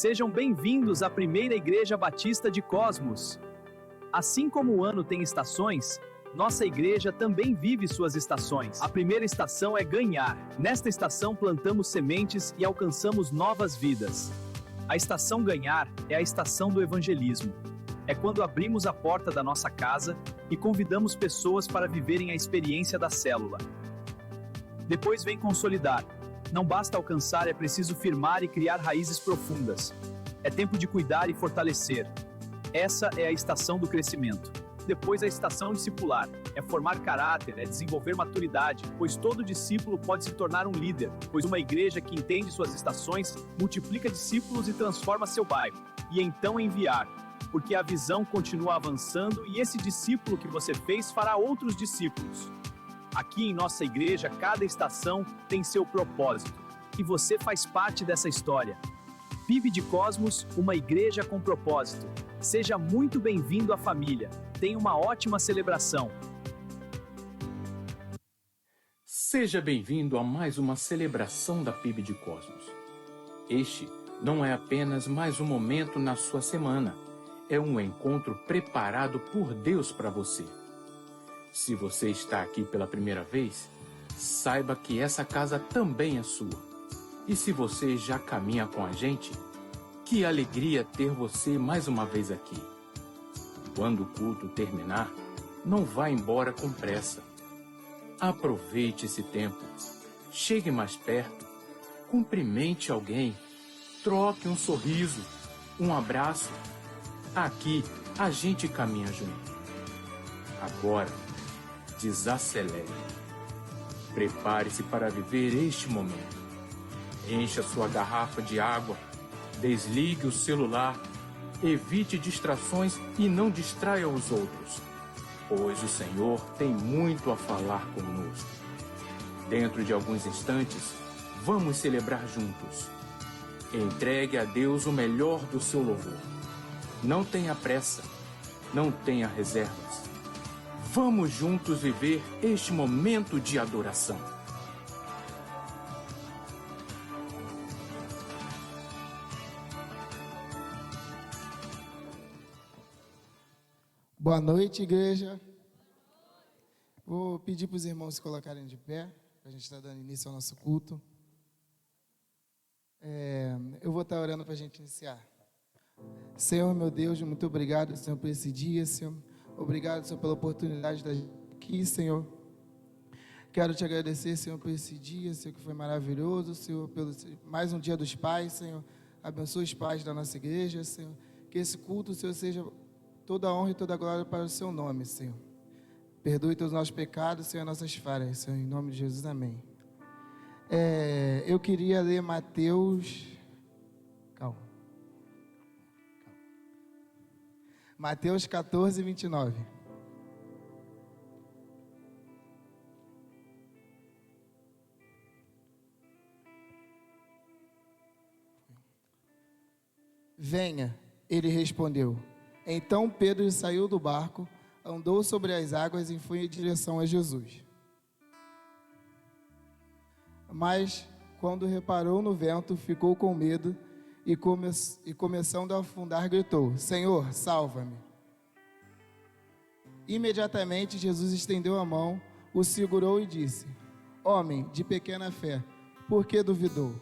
Sejam bem-vindos à primeira Igreja Batista de Cosmos. Assim como o ano tem estações, nossa igreja também vive suas estações. A primeira estação é ganhar. Nesta estação plantamos sementes e alcançamos novas vidas. A estação ganhar é a estação do evangelismo. É quando abrimos a porta da nossa casa e convidamos pessoas para viverem a experiência da célula. Depois vem consolidar. Não basta alcançar, é preciso firmar e criar raízes profundas. É tempo de cuidar e fortalecer. Essa é a estação do crescimento. Depois a estação discipular. É formar caráter, é desenvolver maturidade, pois todo discípulo pode se tornar um líder, pois uma igreja que entende suas estações, multiplica discípulos e transforma seu bairro. E então enviar, porque a visão continua avançando e esse discípulo que você fez fará outros discípulos. Aqui em nossa igreja, cada estação tem seu propósito, e você faz parte dessa história. PIB de Cosmos, uma igreja com propósito. Seja muito bem-vindo à família. Tenha uma ótima celebração. Seja bem-vindo a mais uma celebração da PIB de Cosmos. Este não é apenas mais um momento na sua semana, é um encontro preparado por Deus para você. Se você está aqui pela primeira vez, saiba que essa casa também é sua. E se você já caminha com a gente, que alegria ter você mais uma vez aqui. Quando o culto terminar, não vá embora com pressa. Aproveite esse tempo. Chegue mais perto. Cumprimente alguém. Troque um sorriso, um abraço. Aqui, a gente caminha junto. Agora, desacelere. Prepare-se para viver este momento. Encha sua garrafa de água. Desligue o celular. Evite distrações e não distraia os outros, pois o Senhor tem muito a falar conosco. Dentro de alguns instantes, vamos celebrar juntos. Entregue a Deus o melhor do seu louvor. Não tenha pressa, não tenha reservas. Vamos juntos viver este momento de adoração. Boa noite, igreja. Vou pedir para os irmãos se colocarem de pé, para a gente estar dando início ao nosso culto. Eu vou estar orando para a gente iniciar. Senhor, meu Deus, muito obrigado, Senhor, por esse dia, Senhor. Obrigado, Senhor, pela oportunidade de estar aqui, Senhor. Quero te agradecer, Senhor, por esse dia, Senhor, que foi maravilhoso, Senhor, pelo mais um dia dos pais, Senhor. Abençoe os pais da nossa igreja, Senhor. Que esse culto, Senhor, seja toda a honra e toda a glória para o seu nome, Senhor. Perdoe todos os nossos pecados, Senhor, nossas falhas, Senhor, em nome de Jesus, amém. Eu queria ler Mateus... Calma. Mateus 14, 29. Venha, ele respondeu. Então Pedro saiu do barco, andou sobre as águas e foi em direção a Jesus. Mas, quando reparou no vento, ficou com medo e começando a afundar, gritou: Senhor, salva-me! Imediatamente Jesus estendeu a mão, o segurou e disse: Homem de pequena fé, por que duvidou?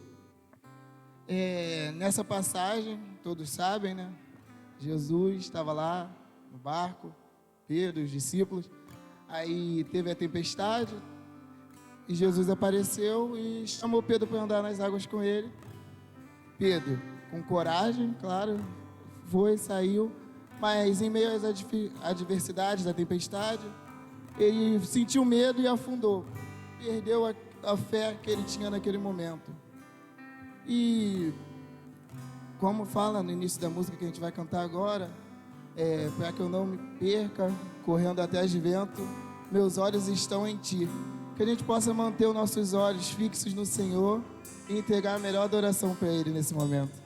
Nessa passagem, todos sabem, né? Jesus estava lá no barco, Pedro e os discípulos. Aí teve a tempestade e Jesus apareceu e chamou Pedro para andar nas águas com ele. Pedro, com coragem, claro, foi, saiu, mas em meio às adversidades da tempestade, ele sentiu medo e afundou. Perdeu a fé que ele tinha naquele momento. E como fala no início da música que a gente vai cantar agora, para que eu não me perca, correndo atrás de vento, meus olhos estão em Ti. Que a gente possa manter os nossos olhos fixos no Senhor e entregar a melhor adoração para Ele nesse momento.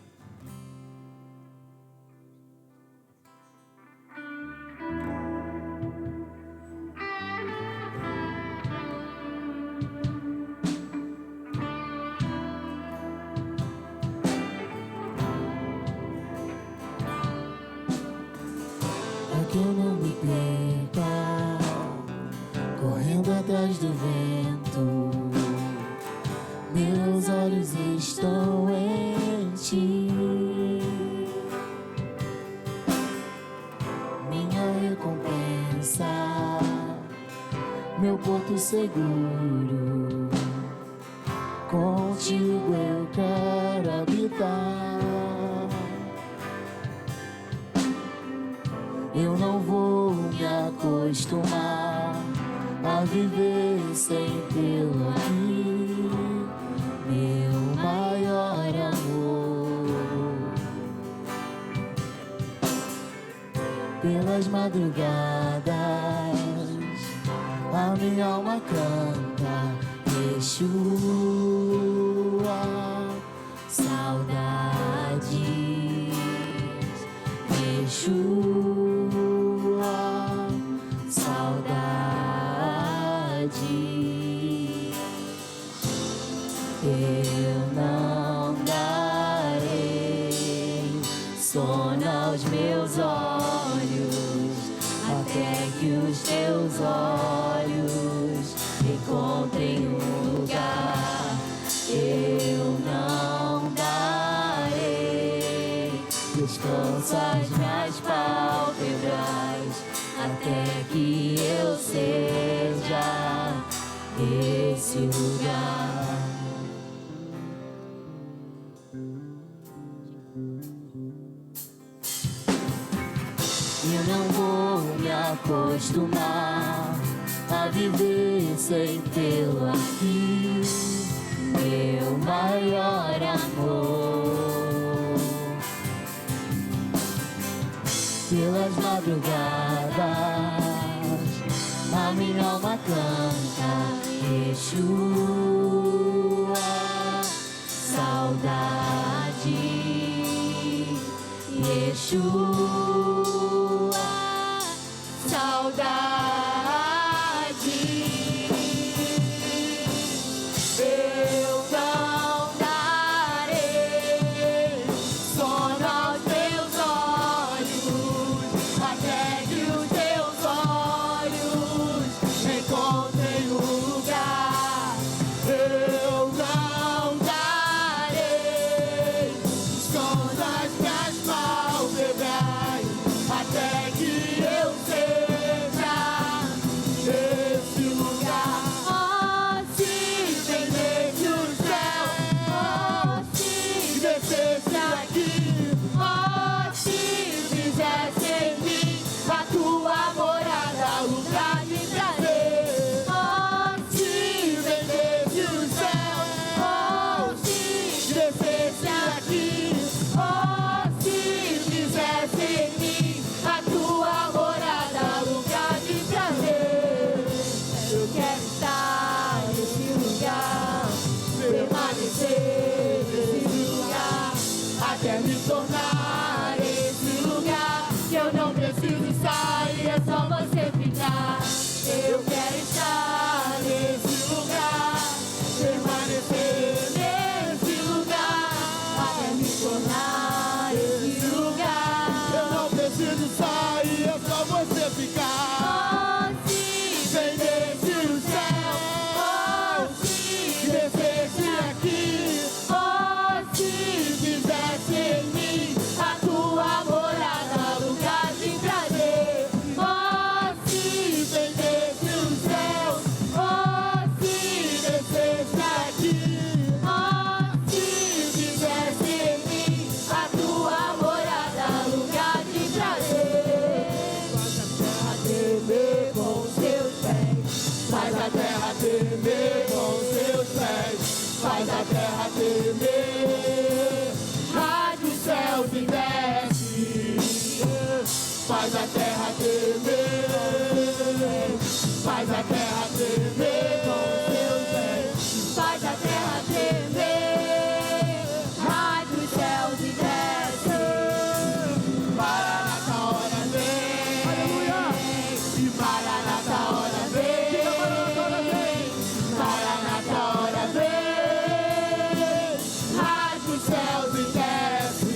que eu não me perca, correndo atrás do vento. Meus olhos estão em ti. Minha recompensa, meu porto seguro. Contigo eu quero habitar. Eu não vou me acostumar a viver sem tê-lo aqui, meu maior amor. Pelas madrugadas a minha alma canta Yeshua, saudades, Yeshua. Eu não darei sono aos meus olhos, até que os teus olhos encontrem um lugar. Eu não darei descanso às minhas pálpebras, até que eu seja esse lugar. Eu não vou me acostumar a viver sem tê-lo aqui, meu maior amor. Pelas madrugadas a minha alma canta Yeshua, saudade, Yeshua, saudade. Eu não darei sono aos meus olhos, até que os teus olhos encontrem um lugar. Eu não darei sono às minhas pálpebras, até que eu seja esse lugar. Oh, se vendesse o céu, oh, se descesse aqui, oh, se fizesse em mim a tua morada, lugar de prazer. Oh, se vendesse o céu, oh, se descesse aqui, oh, se fizesse em mim a tua morada, lugar de prazer. Eu quero estar nesse lugar, permanecer nesse lugar, até me tornar esse lugar, que eu não preciso sair, é só você ficar. Eu quero estar nesse lugar, permanecer nesse lugar, até me tornar esse lugar. Eu não preciso sair, é só você ficar. Oh, se vendesse o céu, oh, se descesse aqui, oh, se fizesse em mim a tua morada, lugar de prazer. Oh, se vendesse o céu, oh, se descesse aqui, oh, se fizesse em mim a tua morada, lugar de prazer. Faz a terra tremer com seus pés, faz a terra tremer, rasga os céus e desce. Faz a terra tremer, faz a terra tremer com seus pés, faz a terra tremer, rasga os céus e desce. Maranata, hora vem, aleluia, e Maranata, hora vem. Maranata, hora vem, rasga os céus e desce.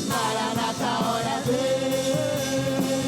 Maranata, hora vem,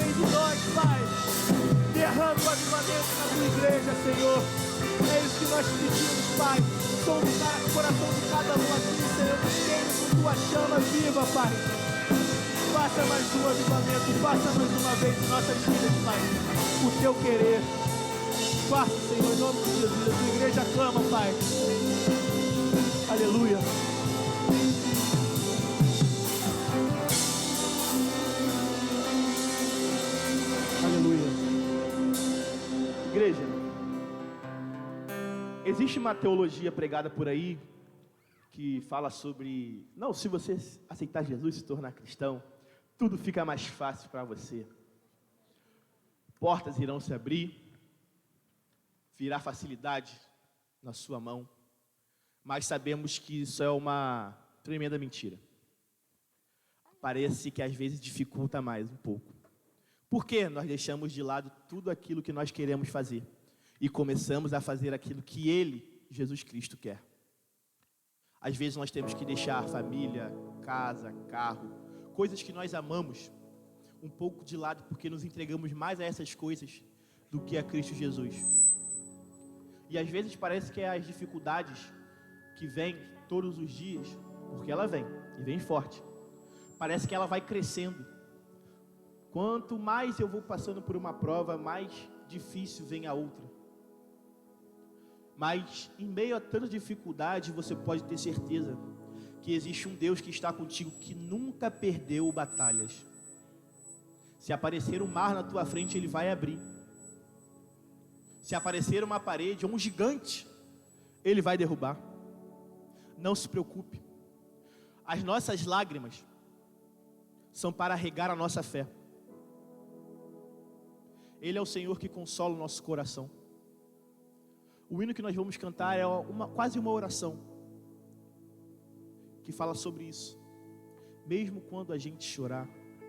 vez em nós, Pai. Derrama o avivamento na tua igreja, Senhor. É isso que nós pedimos, Pai. Som do coração de cada um aqui, Senhor. Nos queime com tua chama viva, Pai. Faça mais um avivamento, faça mais uma vez em nossas vidas, Pai. O teu querer. Faça, Senhor, em nome de Jesus. A tua igreja clama, Pai. Aleluia. Aleluia. Igreja, existe uma teologia pregada por aí que fala sobre, não, se você aceitar Jesus, se tornar cristão, tudo fica mais fácil para você. Portas irão se abrir, virá facilidade na sua mão, mas sabemos que isso é uma tremenda mentira. Parece que às vezes dificulta mais um pouco. Por que nós deixamos de lado tudo aquilo que nós queremos fazer e começamos a fazer aquilo que Ele, Jesus Cristo, quer? Às vezes nós temos que deixar família, casa, carro, coisas que nós amamos, um pouco de lado, porque nos entregamos mais a essas coisas do que a Cristo Jesus. E às vezes parece que é as dificuldades que vêm todos os dias, porque ela vem, e vem forte. Parece que ela vai crescendo. Quanto mais eu vou passando por uma prova, mais difícil vem a outra. Mas em meio a tanta dificuldade, você pode ter certeza que existe um Deus que está contigo, que nunca perdeu batalhas. Se aparecer um mar na tua frente, Ele vai abrir. Se aparecer uma parede ou um gigante, Ele vai derrubar. Não se preocupe. As nossas lágrimas são para regar a nossa fé. Ele é o Senhor que consola o nosso coração. O hino que nós vamos cantar é quase uma oração que fala sobre isso. Mesmo quando a gente chorar,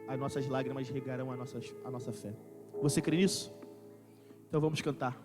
as nossas lágrimas regarão a nossa fé. Você crê nisso? Então vamos cantar.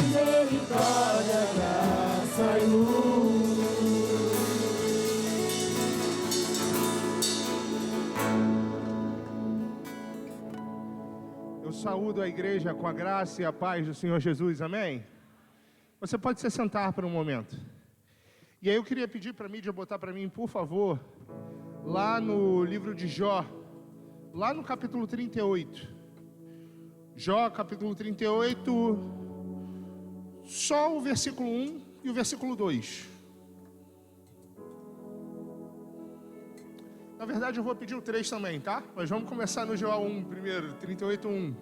misericórdia, graça e luz. Eu saúdo a igreja com a graça e a paz do Senhor Jesus, amém? Você pode se sentar por um momento. E aí eu queria pedir para a mídia botar para mim, por favor, lá no livro de Jó, lá no capítulo 38. Jó, capítulo 38, só o versículo 1 e o versículo 2. Na verdade eu vou pedir o 3 também, tá? Mas vamos começar no Jó 1 primeiro, 38, 1.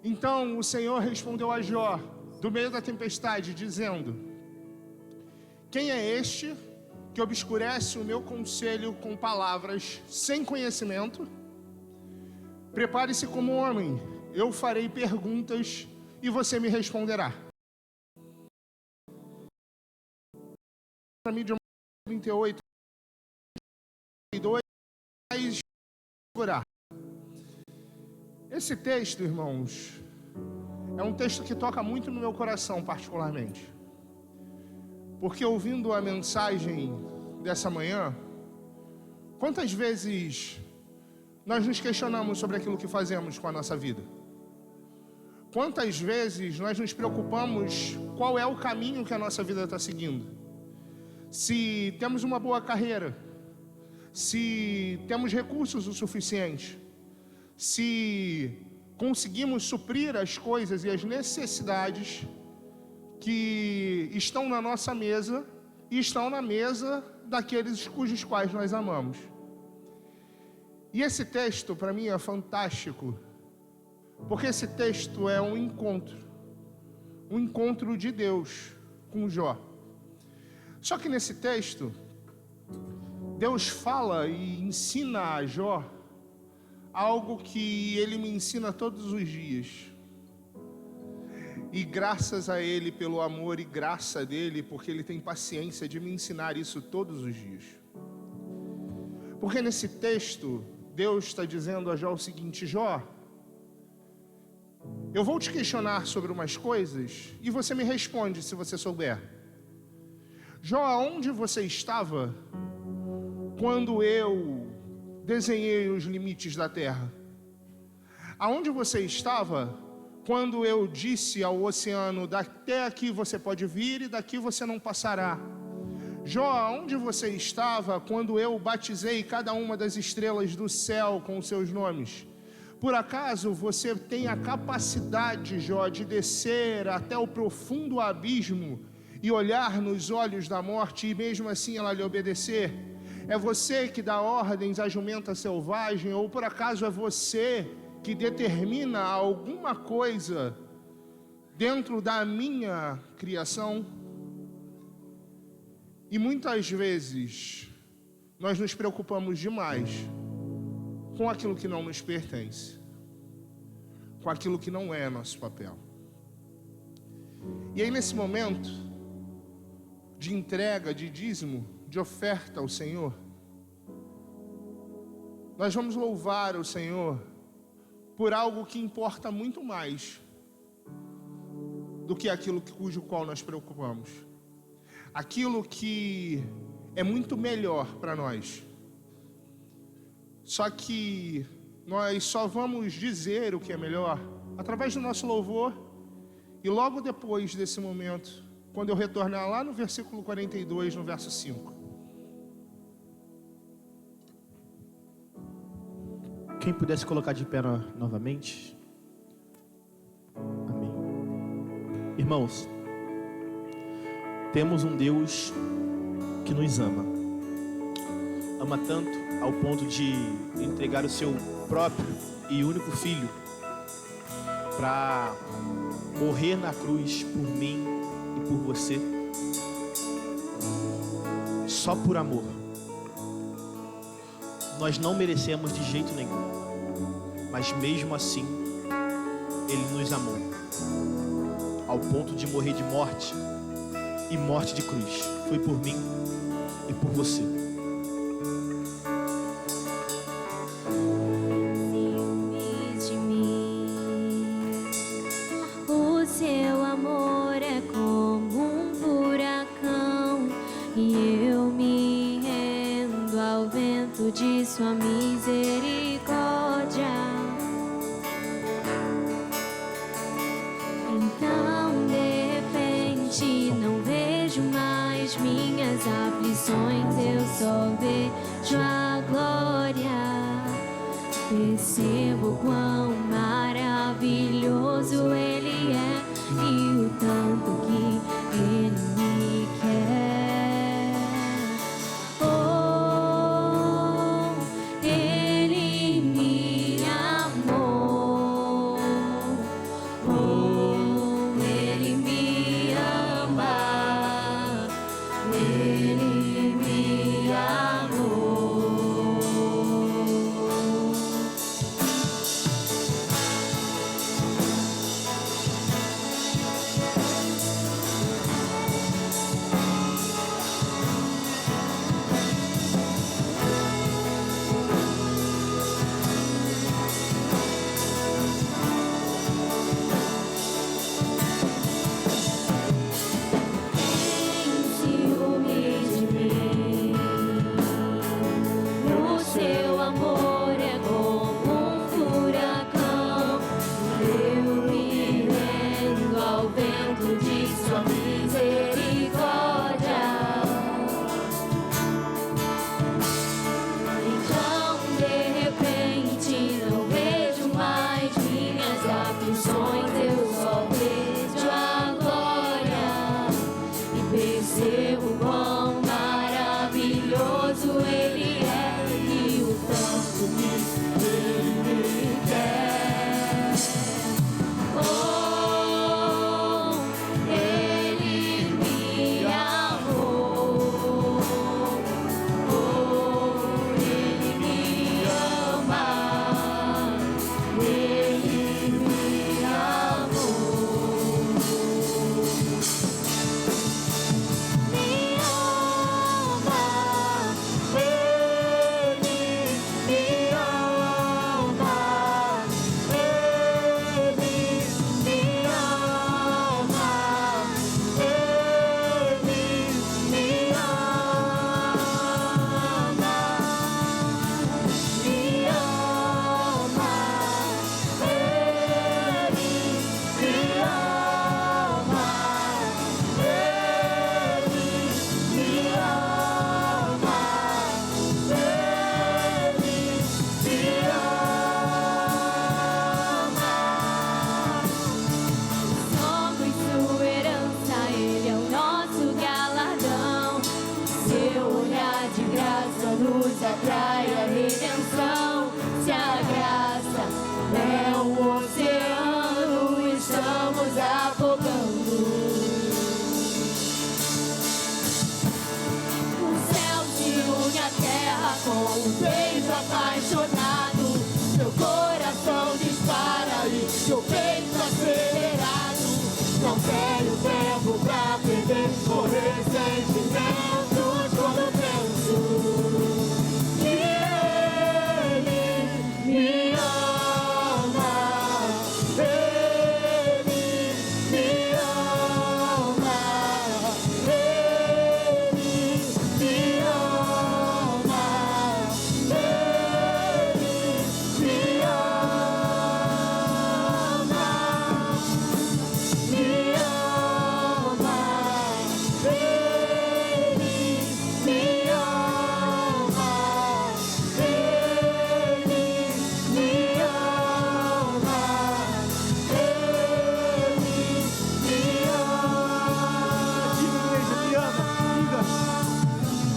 Então o Senhor respondeu a Jó, do meio da tempestade, dizendo: quem é este que obscurece o meu conselho com palavras sem conhecimento? Prepare-se como homem, eu farei perguntas e você me responderá. Para mim, de 38, 32, esse texto, irmãos, é um texto que toca muito no meu coração particularmente. Porque ouvindo a mensagem dessa manhã, quantas vezes nós nos questionamos sobre aquilo que fazemos com a nossa vida? Quantas vezes nós nos preocupamos qual é o caminho que a nossa vida está seguindo? Se temos uma boa carreira, se temos recursos o suficiente, se conseguimos suprir as coisas e as necessidades que estão na nossa mesa e estão na mesa daqueles cujos quais nós amamos. E esse texto para mim é fantástico, porque esse texto é um encontro de Deus com Jó. Só que nesse texto, Deus fala e ensina a Jó algo que Ele me ensina todos os dias. E graças a Ele pelo amor e graça dEle, porque Ele tem paciência de me ensinar isso todos os dias. Porque nesse texto, Deus está dizendo a Jó o seguinte: Jó, eu vou te questionar sobre umas coisas e você me responde se você souber. Jó, aonde você estava quando eu desenhei os limites da terra? Aonde você estava quando eu disse ao oceano: até aqui você pode vir e daqui você não passará? Jó, aonde você estava quando eu batizei cada uma das estrelas do céu com os seus nomes? Por acaso você tem a capacidade, Jó, de descer até o profundo abismo e olhar nos olhos da morte e mesmo assim ela lhe obedecer? É você que dá ordens à jumenta selvagem, ou por acaso é você que determina alguma coisa dentro da minha criação? E muitas vezes nós nos preocupamos demais com aquilo que não nos pertence, com aquilo que não é nosso papel. E aí nesse momento de entrega, de dízimo, de oferta ao Senhor, nós vamos louvar o Senhor por algo que importa muito mais do que aquilo cujo qual nós preocupamos. Aquilo que é muito melhor para nós. Só que nós só vamos dizer o que é melhor através do nosso louvor. E logo depois desse momento, quando eu retornar lá no versículo 42, no verso 5. Quem pudesse colocar de pé novamente? Amém. Irmãos, temos um Deus que nos ama. Ama tanto ao ponto de entregar o seu próprio e único filho para morrer na cruz por mim e por você, só por amor. Nós não merecemos de jeito nenhum, mas mesmo assim Ele nos amou ao ponto de morrer de morte e morte de cruz. Foi por mim e por você. O seu amor sua misericórdia. Então, de repente, não vejo mais minhas aflições, eu só vejo a glória. Percebo quão maravilhoso Ele é e o tanto que Ele me quer. Oh, Ele me amou. Oh, Ele me ama. Ele me amou. O seu amor é como um furacão. Eu me rendo ao vento de sua misericórdia. Então, de repente, não vejo mais minhas aflições, eu só vejo a glória. E percebo quão maravilhoso Ele é e o tanto que Ele me quer. Oh, Ele me amou. Oh, Ele me ama. Ele me amou. Me ama, Ele me ama, Ele me ama, Ele me Somos sua herança, Ele é o nosso galardão. Seu olhar de graça nos atrai a redenção. Se a graça é o oceano, estamos afogando. O céu se une à terra com um beijo apaixonado. Meu coração dispara e seu peito acelerado. Não tenho tempo pra perder por ressentimentos quando penso que Ele me ama. Ele me ama. Ele me ama. Ele me ama. Me ama, Ele me ama, Ele me ama, Ele me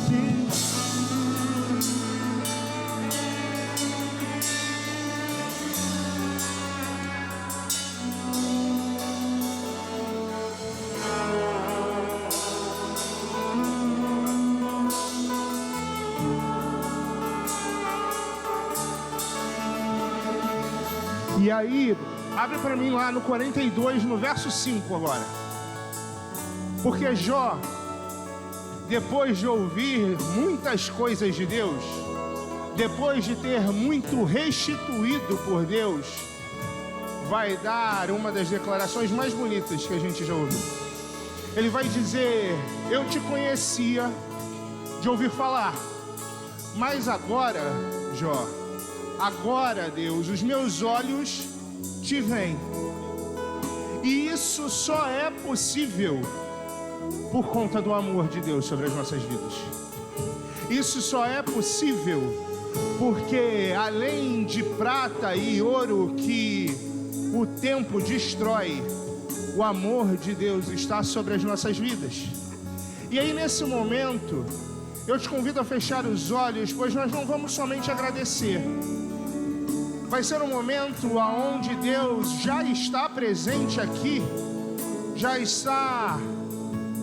E aí, abre para mim lá no 42, no verso 5 agora. Porque Jó, depois de ouvir muitas coisas de Deus, depois de ter muito restituído por Deus, vai dar uma das declarações mais bonitas que a gente já ouviu. Ele vai dizer: eu te conhecia de ouvir falar, mas agora Jó. Agora, Deus, os meus olhos te veem. E isso só é possível por conta do amor de Deus sobre as nossas vidas. Isso só é possível porque, além de prata e ouro que o tempo destrói, o amor de Deus está sobre as nossas vidas. E aí, nesse momento, eu te convido a fechar os olhos, pois nós não vamos somente agradecer. Vai ser um momento onde Deus já está presente aqui, já está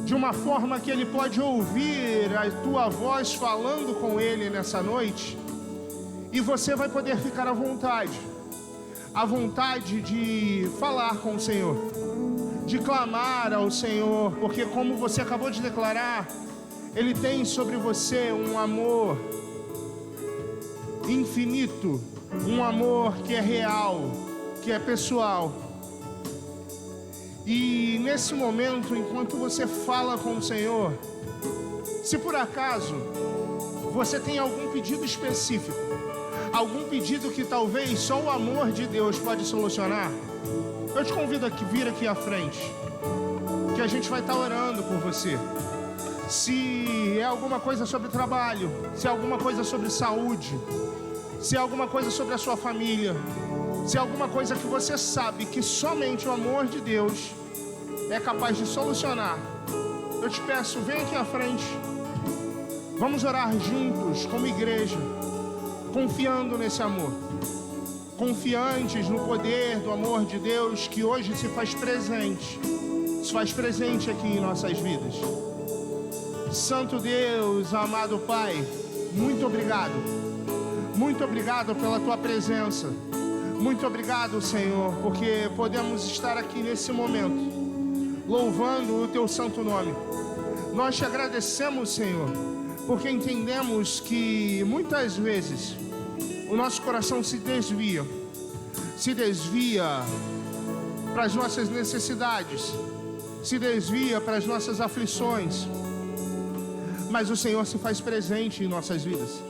de uma forma que Ele pode ouvir a tua voz falando com Ele nessa noite, e você vai poder ficar à vontade de falar com o Senhor, de clamar ao Senhor, porque como você acabou de declarar, Ele tem sobre você um amor infinito, um amor que é real, que é pessoal. E nesse momento, enquanto você fala com o Senhor, se por acaso você tem algum pedido específico, algum pedido que talvez só o amor de Deus pode solucionar, eu te convido a vir aqui à frente, que a gente vai estar orando por você. Se é alguma coisa sobre trabalho, se é alguma coisa sobre saúde, se é alguma coisa sobre a sua família, se é alguma coisa que você sabe que somente o amor de Deus é capaz de solucionar, eu te peço, vem aqui à frente. Vamos orar juntos como igreja, confiando nesse amor, confiantes no poder do amor de Deus que hoje se faz presente aqui em nossas vidas. Santo Deus, amado Pai, muito obrigado. Muito obrigado pela tua presença. Muito obrigado, Senhor, porque podemos estar aqui nesse momento, louvando o teu santo nome. Nós te agradecemos, Senhor, porque entendemos que muitas vezes o nosso coração se desvia para as nossas necessidades, se desvia para as nossas aflições, mas o Senhor se faz presente em nossas vidas.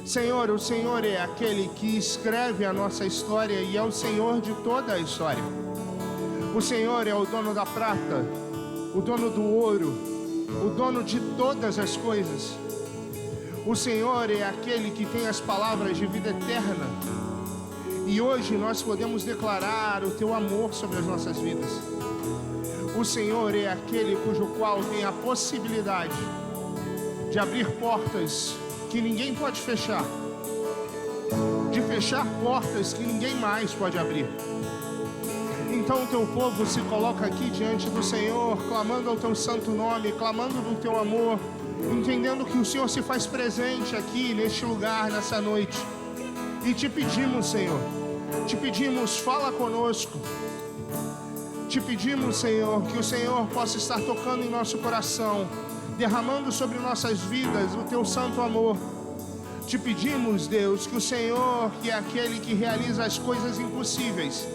Senhor, o Senhor é aquele que escreve a nossa história e é o Senhor de toda a história. O Senhor é o dono da prata, o dono do ouro, o dono de todas as coisas. O Senhor é aquele que tem as palavras de vida eterna. E hoje nós podemos declarar o teu amor sobre as nossas vidas. O Senhor é aquele cujo qual tem a possibilidade de abrir portas que ninguém pode fechar, de fechar portas que ninguém mais pode abrir. Então o teu povo se coloca aqui diante do Senhor, clamando ao teu santo nome, clamando do teu amor, entendendo que o Senhor se faz presente aqui neste lugar, nessa noite. E te pedimos, Senhor, te pedimos, fala conosco. Te pedimos, Senhor, que o Senhor possa estar tocando em nosso coração, derramando sobre nossas vidas o teu santo amor. Te pedimos, Deus, que o Senhor, que é aquele que realiza as coisas impossíveis,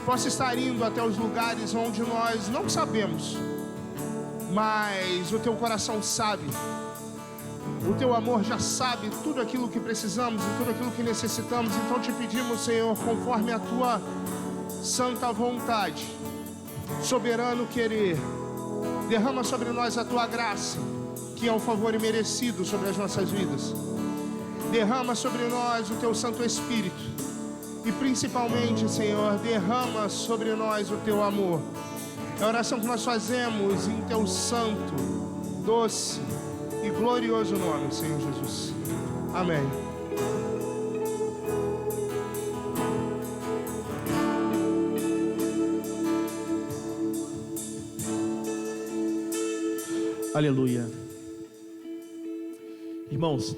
possa estar indo até os lugares onde nós não sabemos, mas o teu coração sabe. O teu amor já sabe tudo aquilo que precisamos e tudo aquilo que necessitamos. Então te pedimos, Senhor, conforme a tua santa vontade, soberano querer, derrama sobre nós a tua graça, que é um favor imerecido sobre as nossas vidas. Derrama sobre nós o teu Santo Espírito. E principalmente, Senhor, derrama sobre nós o teu amor. É a oração que nós fazemos em teu santo, doce e glorioso nome, Senhor Jesus. Amém. Aleluia. Irmãos,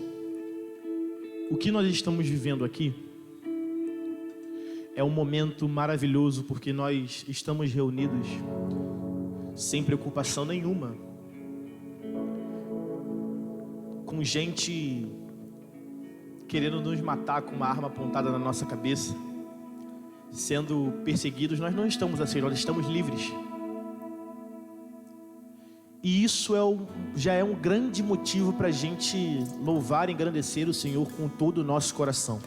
o que nós estamos vivendo aqui é um momento maravilhoso, porque nós estamos reunidos sem preocupação nenhuma, com gente querendo nos matar com uma arma apontada na nossa cabeça, sendo perseguidos. Nós não estamos assim, nós estamos livres. E isso já é um grande motivo para a gente louvar e engrandecer o Senhor com todo o nosso coração.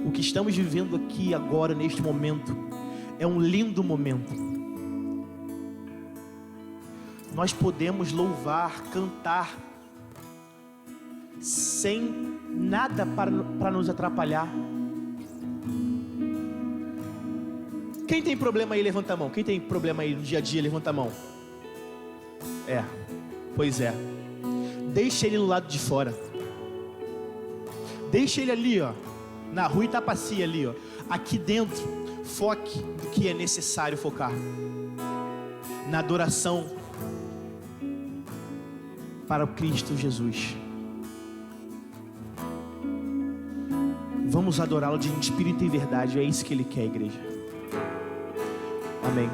O que estamos vivendo aqui agora, neste momento, é um lindo momento. Nós podemos louvar, cantar, sem nada para nos atrapalhar. Quem tem problema aí, levanta a mão. Quem tem problema aí no dia a dia, levanta a mão. Pois é. Deixa ele no lado de fora. Deixa ele ali, ó, na rua Itapaci ali, ó. Aqui dentro, foque no que é necessário focar. Na adoração para o Cristo Jesus. Vamos adorá-lo de espírito e verdade. É isso que Ele quer, igreja. Amém.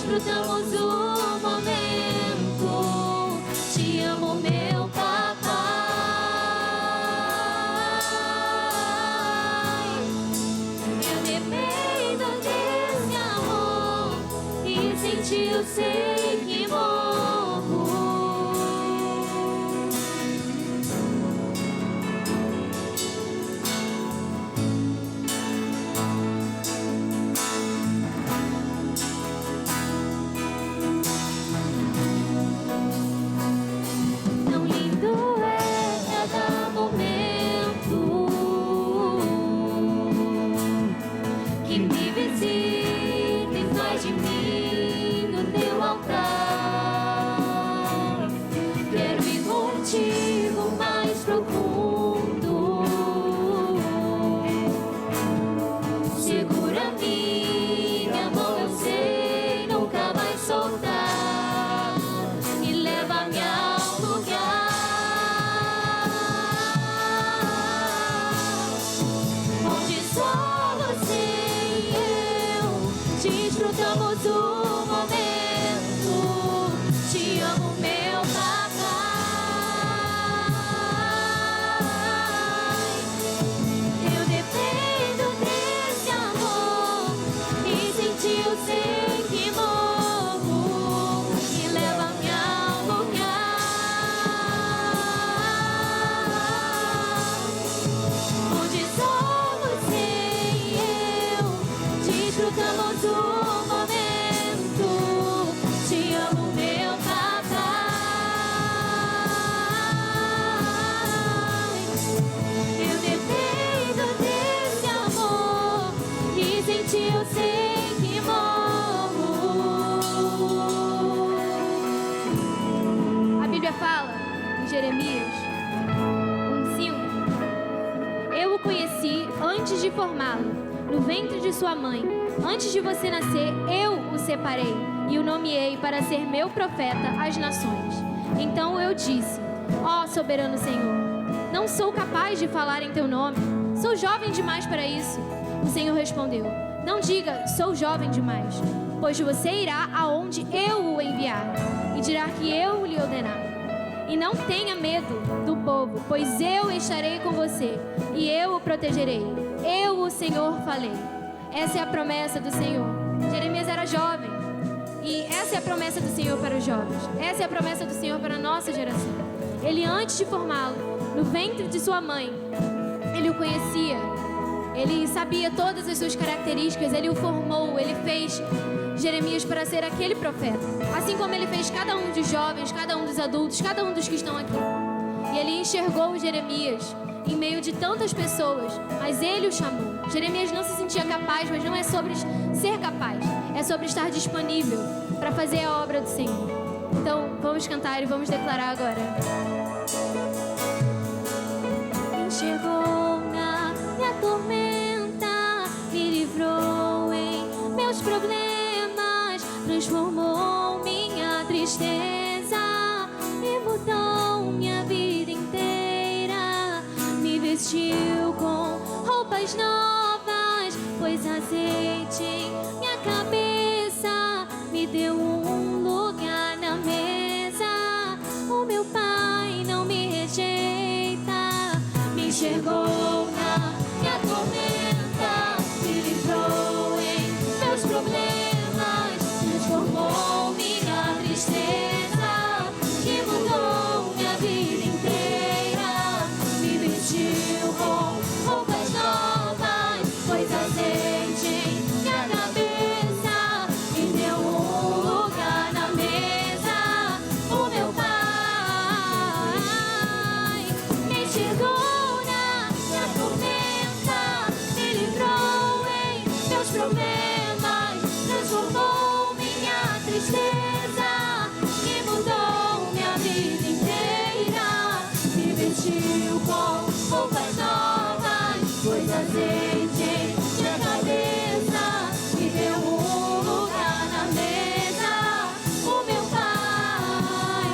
Desfrutamos o momento. Te amo, meu papai. Eu dependo desse amor e sem ti eu sei que morro. Desfrutamos o momento. Te amo, meu papai. Eu dependo desse amor e sem ti eu sei que morro. Me leva-me ao lugar onde só você e eu desfrutamos o fala em Jeremias 1:5. Eu o conheci antes de formá-lo, no ventre de sua mãe. Antes de você nascer, eu o separei e o nomeei para ser meu profeta às nações. Então eu disse: ó soberano Senhor, não sou capaz de falar em teu nome. Sou jovem demais para isso. O Senhor respondeu: não diga, sou jovem demais, pois você irá aonde eu o enviar, e dirá que eu lhe ordenar. E não tenha medo do povo, pois eu estarei com você, e eu o protegerei. Eu, o Senhor, falei. Essa é a promessa do Senhor. Jeremias era jovem, e essa é a promessa do Senhor para os jovens. Essa é a promessa do Senhor para a nossa geração. Ele, antes de formá-lo, no ventre de sua mãe, ele o conhecia. Ele sabia todas as suas características, ele o formou, ele fez Jeremias para ser aquele profeta. Assim como ele fez cada um dos jovens, cada um dos adultos, cada um dos que estão aqui. E ele enxergou Jeremias em meio de tantas pessoas, mas ele o chamou. Jeremias não se sentia capaz, mas não é sobre ser capaz, é sobre estar disponível para fazer a obra do Senhor. Então, vamos cantar e vamos declarar agora. Enxergou na minha tormenta, me livrou em meus problemas, transformou minha tristeza e mudou minha vida inteira. Me vestiu com roupas novas, pôs azeite em minha cabeça, me deu um lugar na mesa. O meu Pai não me rejeita. Me enxergou na minha tormenta, me livrou em meus problemas, transformou minha tristeza e mudou minha vida inteira. Me vestiu com roupas novas, pôs azeite em minha cabeça, me deu um lugar na mesa. O meu Pai me enxergou na minha tormenta, me livrou em meus problemas, transformou minha tristeza e mudou minha vida inteira. Me vestiu com roupas novas, pôs azeite em minha cabeça, me deu um lugar na mesa. O meu Pai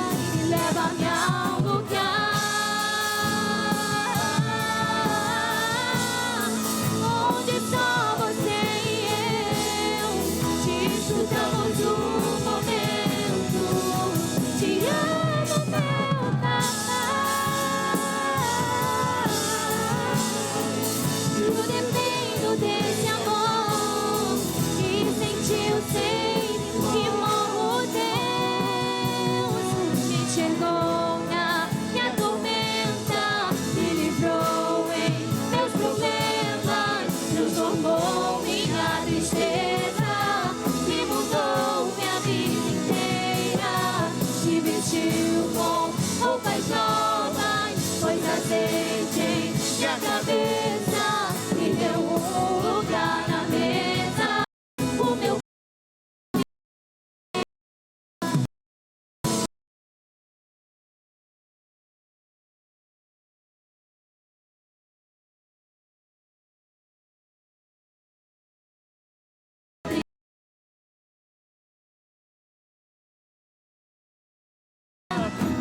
leva-me ao lugar onde só você e eu desfrutamos o momento. Te amo, meu Pai. Eu dependo desse amor que sentiu sem que morro Deus. Me enxergou na minha tormenta, me livrou em meus problemas, transformou minha tristeza e mudou minha vida inteira. Me vestiu com roupas novas, pôs azeite em minha cabeça, me deu um lugar na mesa. O meu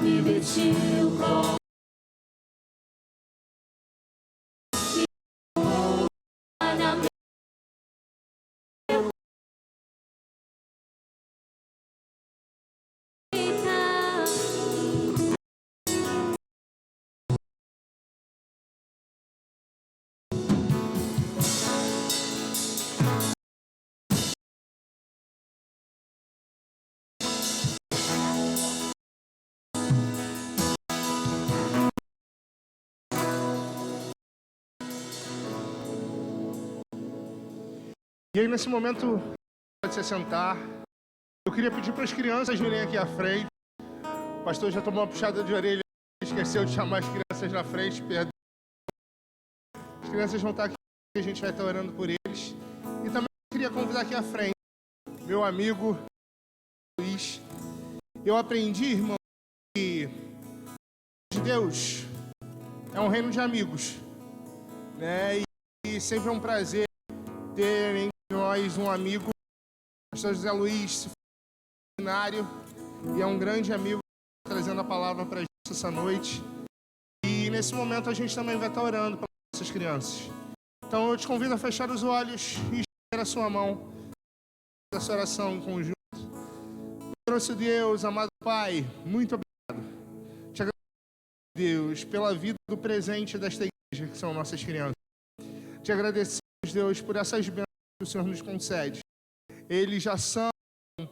me vestiu com na mesa. E aí, nesse momento, pode se sentar. Eu queria pedir para as crianças virem aqui à frente. O pastor já tomou uma puxada de orelha, esqueceu de chamar as crianças na frente, perdão. As crianças vão estar aqui, a gente vai estar orando por eles. E também queria convidar aqui à frente meu amigo Luiz. Eu aprendi, irmão, que Deus é um reino de amigos, né? E sempre é um prazer ter entre nós um amigo, o pastor José Luiz, seminário, e é um grande amigo trazendo a palavra para a gente essa noite. E nesse momento a gente também vai estar orando pela nossa nossas crianças. Então eu te convido a fechar os olhos e estender a sua mão nessa oração em conjunto. Poderoso Deus, amado Pai, muito obrigado. Te agradeço, Deus, pela vida do presente desta igreja, que são nossas crianças. Te agradecemos, Deus, por essas bênçãos que o Senhor nos concede. Eles já são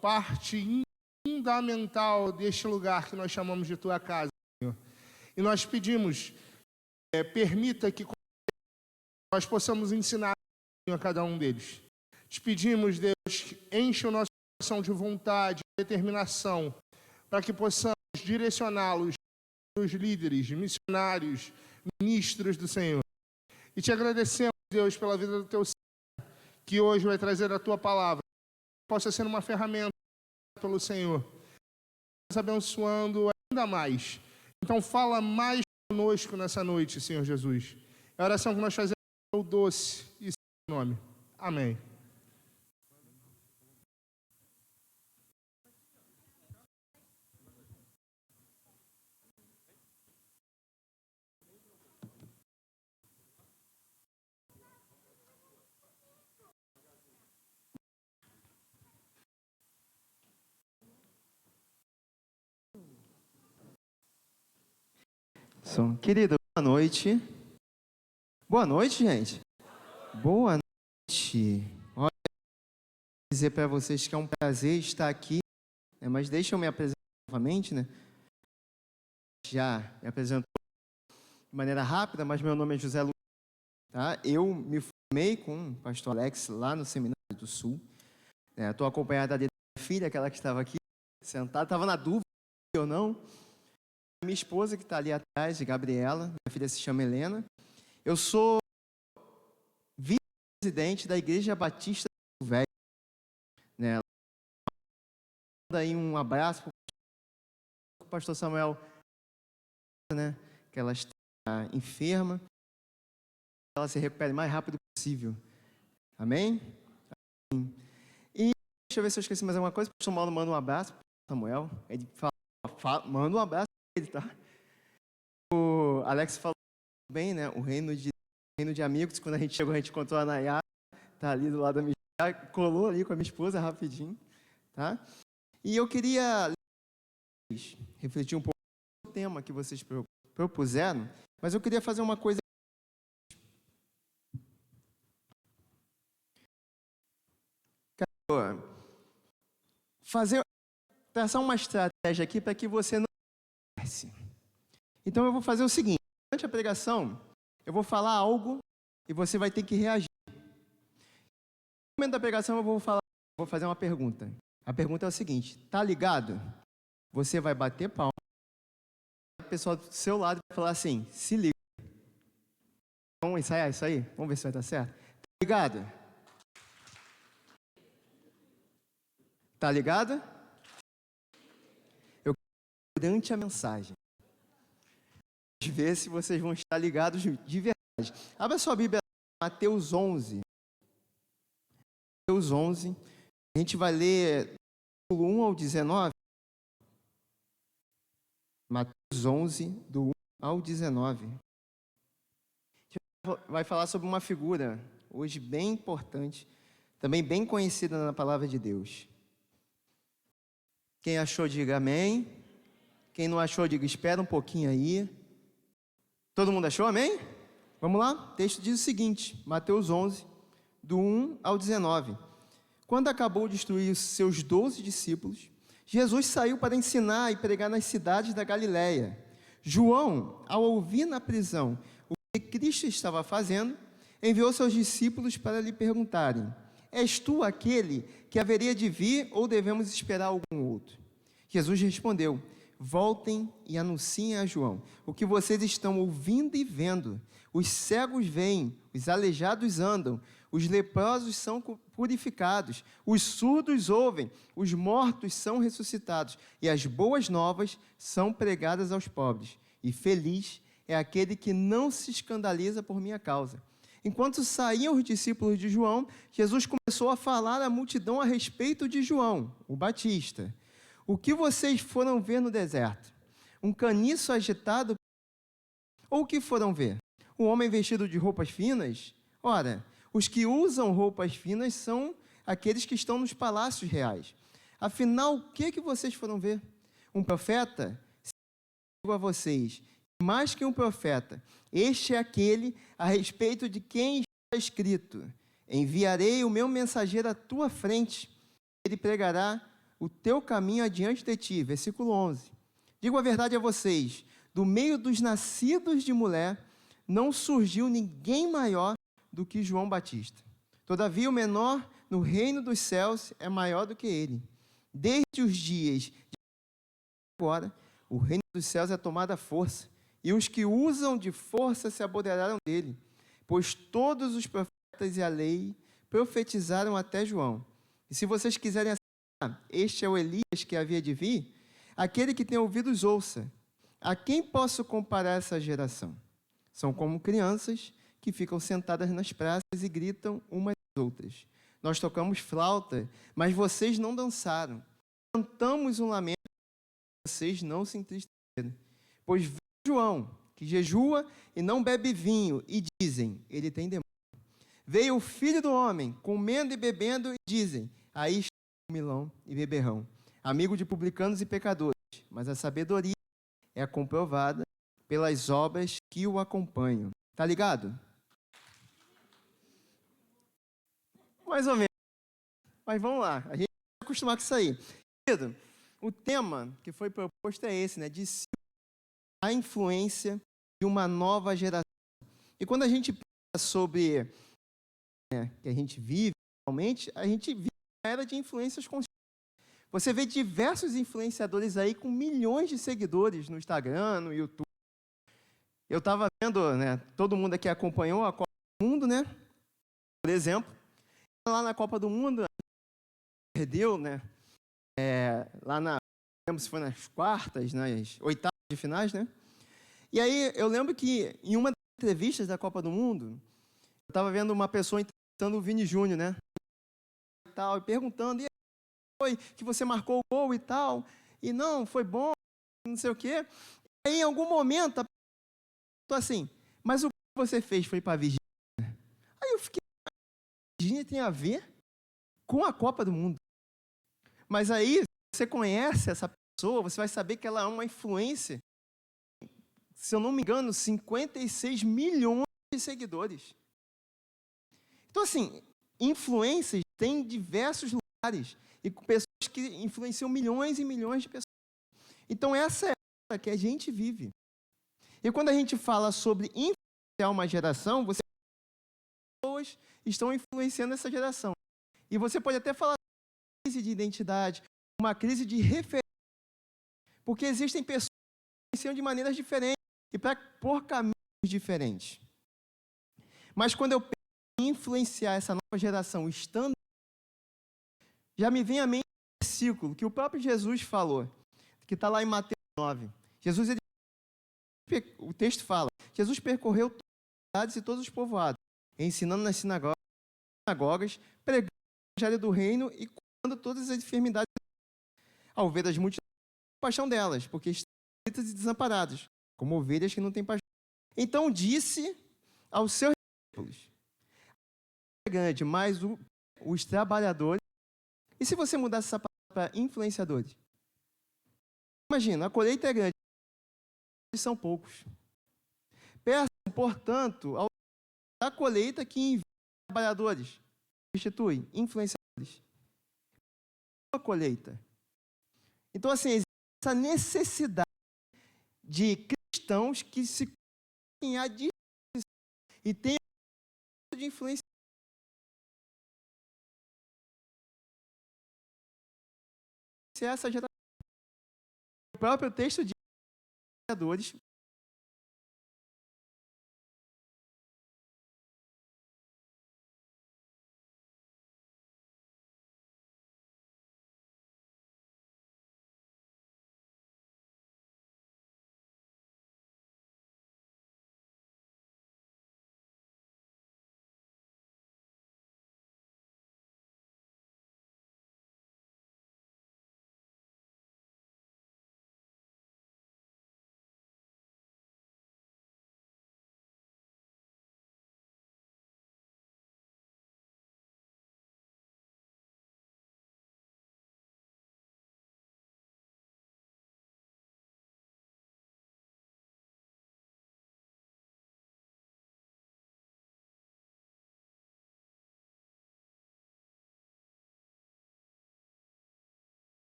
parte fundamental deste lugar que nós chamamos de tua casa, Senhor. E nós pedimos, permita que nós possamos ensinar a cada um deles. Te pedimos, Deus, que enche o nosso coração de vontade, de determinação, para que possamos direcioná-los, os líderes, missionários, ministros do Senhor. E te agradecemos, Deus, pela vida do teu Senhor, que hoje vai trazer a tua palavra, que possa ser uma ferramenta pelo Senhor, nos abençoando ainda mais. Então fala mais conosco nessa noite, Senhor Jesus. É a oração que nós fazemos no doce e seu nome. Amém. Querido, boa noite. Boa noite, gente. Boa noite. Olha, vou dizer para vocês que é um prazer estar aqui, né? Mas deixa eu me apresentar novamente, né? Já me apresentou de maneira rápida, mas meu nome é José Luiz, tá? Eu me formei com o pastor Alex lá no Seminário do Sul. Estou acompanhada da minha filha, aquela que estava aqui sentada, estava na dúvida ou não. Minha esposa, que está ali atrás, Gabriela, minha filha se chama Helena. Eu sou vice-presidente da Igreja Batista do Velho. Né? Daí um abraço para o pastor Samuel, né? Que ela está enferma, que ela se recupere o mais rápido possível. Amém? Amém. E deixa eu ver se eu esqueci mais alguma coisa. O pastor Mauro manda um abraço para o Samuel. Ele manda um abraço. Tá? O Alex falou bem, né? O reino de amigos. Quando a gente chegou, a gente encontrou a Nayara, tá ali do lado da minha, colou ali com a minha esposa rapidinho, tá? E eu queria refletir um pouco no tema que vocês propuseram, mas eu queria fazer uma coisa. Traçar uma estratégia aqui para que você não. Então eu vou fazer o seguinte: durante a pregação, eu vou falar algo e você vai ter que reagir. No momento da pregação eu vou fazer uma pergunta. A pergunta é o seguinte: tá ligado? Você vai bater palma. O pessoal do seu lado vai falar assim: se liga. Vamos ensaiar isso aí? Vamos ver se vai dar certo. Tá ligado? Tá ligado? Durante a mensagem, ver se vocês vão estar ligados de verdade. Abra sua Bíblia, Mateus 11. Mateus 11. A gente vai ler do 1 ao 19. Mateus 11, do 1 ao 19. A gente vai falar sobre uma figura, hoje bem importante, também bem conhecida na palavra de Deus. Quem achou, diga amém. Quem não achou, diga, espera um pouquinho aí. Todo mundo achou, amém? Vamos lá? O texto diz o seguinte, Mateus 11, do 1 ao 19. Quando acabou de instruir os seus 12 discípulos, Jesus saiu para ensinar e pregar nas cidades da Galileia. João, ao ouvir na prisão o que Cristo estava fazendo, enviou seus discípulos para lhe perguntarem: és tu aquele que haveria de vir ou devemos esperar algum outro? Jesus respondeu: voltem e anunciem a João o que vocês estão ouvindo e vendo. Os cegos veem, os aleijados andam, os leprosos são purificados, os surdos ouvem, os mortos são ressuscitados, e as boas novas são pregadas aos pobres. E feliz é aquele que não se escandaliza por minha causa. Enquanto saíam os discípulos de João, Jesus começou a falar à multidão a respeito de João, o Batista. O que vocês foram ver no deserto? Um caniço agitado? Ou o que foram ver? O homem vestido de roupas finas? Ora, os que usam roupas finas são aqueles que estão nos palácios reais. Afinal, o que vocês foram ver? Um profeta? Digo a vocês, mais que um profeta, este é aquele a respeito de quem está escrito: enviarei o meu mensageiro à tua frente, ele pregará o teu caminho adiante de ti. Versículo 11. Digo a verdade a vocês, do meio dos nascidos de mulher, não surgiu ninguém maior do que João Batista. Todavia, o menor no reino dos céus é maior do que ele. Desde os dias de agora, o reino dos céus é tomado à força, e os que usam de força se apoderaram dele, pois todos os profetas e a lei profetizaram até João. E se vocês quiserem aceitar, este é o Elias que havia de vir, aquele que tem ouvidos ouça. A quem posso comparar essa geração? São como crianças que ficam sentadas nas praças e gritam umas às outras. Nós tocamos flauta, mas vocês não dançaram. Cantamos um lamento, vocês não se entristeceram. Pois vê João, que jejua e não bebe vinho, e dizem, ele tem demônio. Veio o Filho do Homem, comendo e bebendo, e dizem, aí está o comilão e beberrão, amigo de publicanos e pecadores. Mas a sabedoria é comprovada pelas obras que o acompanham. Tá ligado? Mais ou menos. Mas vamos lá, a gente vai acostumar com isso aí. O tema que foi proposto é esse, né? De a influência de uma nova geração. E quando a gente pensa sobre que a gente vive, realmente, a gente vive uma era de influências constantes. Você vê diversos influenciadores aí com milhões de seguidores no Instagram, no YouTube. Eu estava vendo, né? Todo mundo aqui acompanhou a Copa do Mundo, né? Por exemplo, lá na Copa do Mundo, perdeu, né? Lá na, não lembro se foi nas quartas, nas oitavas de finais, né? E aí eu lembro que em uma das entrevistas da Copa do Mundo, eu estava vendo uma pessoa entrevistando o Vini Júnior, né? E tal, e perguntando, e aí, foi que você marcou o gol e tal? E não, foi bom, não sei o quê. E aí, em algum momento, a pessoa falou assim, mas o que você fez foi para a Virgínia? Aí eu fiquei, a Virgínia tem a ver com a Copa do Mundo. Mas aí, você conhece essa pessoa, você vai saber que ela é uma influência, se eu não me engano, 56 milhões de seguidores. Então, assim, influências tem diversos lugares e com pessoas que influenciam milhões e milhões de pessoas. Então, essa é a era que a gente vive. E quando a gente fala sobre influenciar uma geração, você pessoas estão influenciando essa geração. E você pode até falar de crise de identidade, uma crise de referência, porque existem pessoas que influenciam de maneiras diferentes e por caminhos diferentes. Mas quando eu penso em influenciar essa nova geração, estando, já me vem à mente um versículo que o próprio Jesus falou, que está lá em Mateus 9. Jesus, o texto fala, Jesus percorreu todas as cidades e todos os povoados, ensinando nas sinagogas, pregando o evangelho do reino e curando todas as enfermidades, ao ver as multidões, paixão delas, porque estão aflitas e desamparadas, como ovelhas que não têm pastor. Então disse aos seus discípulos, é grande, mas os trabalhadores. E se você mudasse essa palavra para influenciadores? Imagina, a colheita é grande, mas são poucos. Peçam, portanto, da colheita que envia trabalhadores, substitui influenciadores. A colheita. Então, assim, existe essa necessidade de cristãos que se coloquem à disposição e tenham de influência. Essa geração. O próprio texto de influenciadores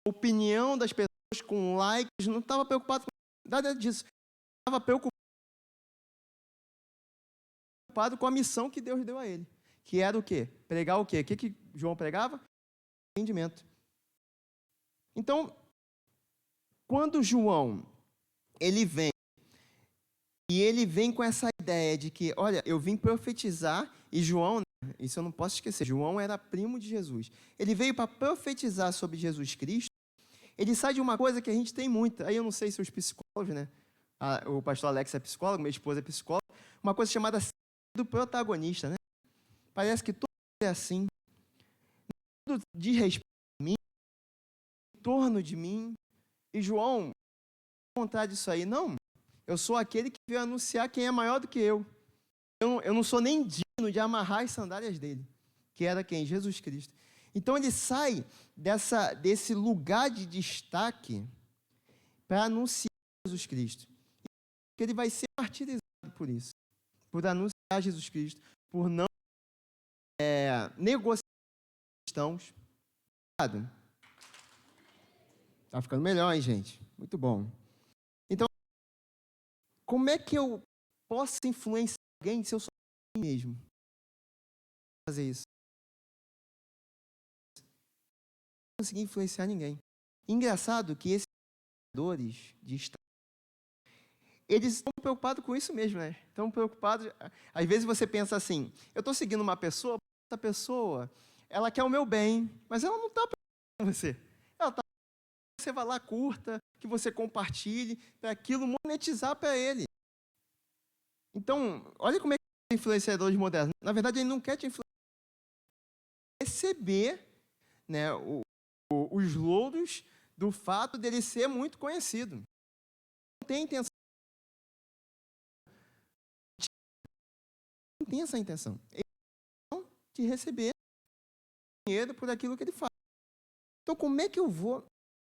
opinião das pessoas, com likes, não estava preocupado com nada disso. Estava preocupado com a missão que Deus deu a ele, que era o quê? Pregar o quê? O que João pregava? Arrependimento. Então, quando João, ele vem com essa ideia de que, olha, eu vim profetizar, e João, isso eu não posso esquecer, João era primo de Jesus. Ele veio para profetizar sobre Jesus Cristo. Ele sai de uma coisa que a gente tem muito, aí eu não sei se os psicólogos, né? O pastor Alex é psicólogo, minha esposa é psicóloga, uma coisa chamada do protagonista, né? Parece que tudo é assim, tudo diz respeito a mim, em torno de mim. E João, ao contrário disso aí, não, eu sou aquele que veio anunciar quem é maior do que eu. Eu não sou nem digno de amarrar as sandálias dele, que era quem? Jesus Cristo. Então ele sai desse lugar de destaque para anunciar Jesus Cristo. E ele vai ser martirizado por isso, por anunciar Jesus Cristo, por não negociar cristãos. Tá ficando melhor, hein, gente? Muito bom. Então, como é que eu posso influenciar alguém se eu sou mim mesmo? Fazer isso. Não consegui influenciar ninguém. Engraçado que esses criadores de Estado, eles estão preocupados com isso mesmo, né? Estão preocupados. Às vezes você pensa assim, eu estou seguindo uma pessoa, essa pessoa, ela quer o meu bem, mas ela não está preocupada com você. Ela está que você vá lá, curta, que você compartilhe, para aquilo monetizar para ele. Então, olha como é que é influenciadores modernos. Na verdade, ele não quer te influenciar, receber, né, os louros do fato dele ser muito conhecido. Não tem intenção. Não tem essa intenção. Ele não de receber dinheiro por aquilo que ele faz. Então, como é que eu vou,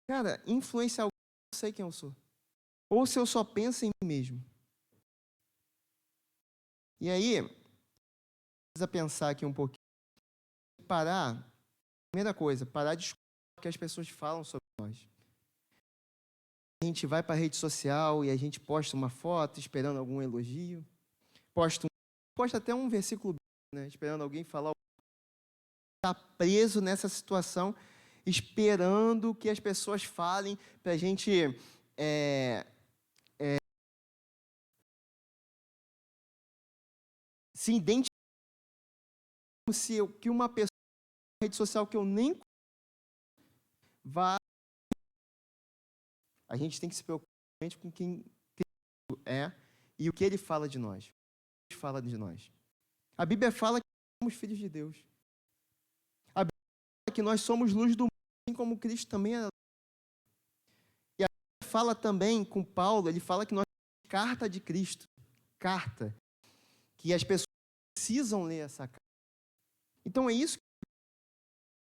cara, influenciar alguém que eu não sei quem eu sou? Ou se eu só penso em mim mesmo? E aí, precisa pensar aqui um pouquinho. Primeira coisa, parar de escutar o que as pessoas falam sobre nós. A gente vai para a rede social e a gente posta uma foto esperando algum elogio. Posta até um versículo, né, esperando alguém falar. Está preso nessa situação, esperando que as pessoas falem para a gente se identificar como se que uma pessoa na rede social que eu nem vá. A gente tem que se preocupar com quem Cristo é e o que ele fala de nós. Ele fala de nós. A Bíblia fala que somos filhos de Deus. A Bíblia fala que nós somos luz do mundo, assim como Cristo também é. E a Bíblia fala também com Paulo, ele fala que nós somos carta de Cristo. Carta. Que as pessoas precisam ler essa carta. Então é isso.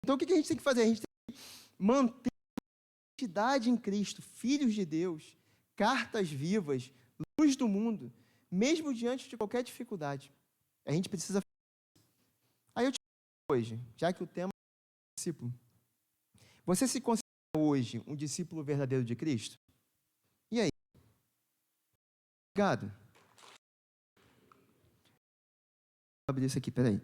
Então o que a gente tem que fazer? A gente tem que manter a identidade em Cristo, filhos de Deus, cartas vivas, luz do mundo, mesmo diante de qualquer dificuldade. A gente precisa. Aí eu te pergunto hoje, já que o tema é discípulo, você se considera hoje um discípulo verdadeiro de Cristo? E aí? Obrigado. Vou abrir isso aqui, peraí.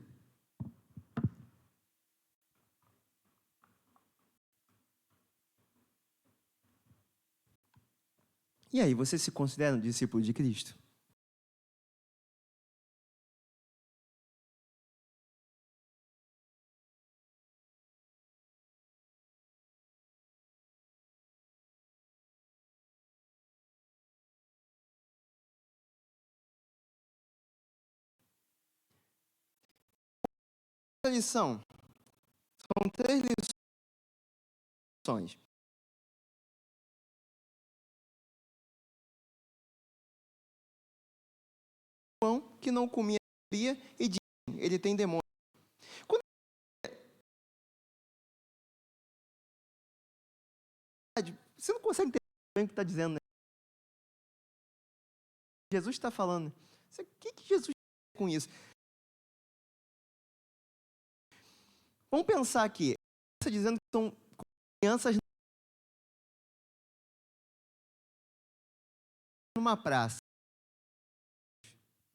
E aí, você se considera um discípulo de Cristo? Lição. São 3 lições. João, que não comia e dizem, ele tem demônio. Quando você não consegue entender o que está dizendo, né? Jesus está falando. O que Jesus quer com isso? Vamos pensar aqui. Está dizendo que são crianças numa praça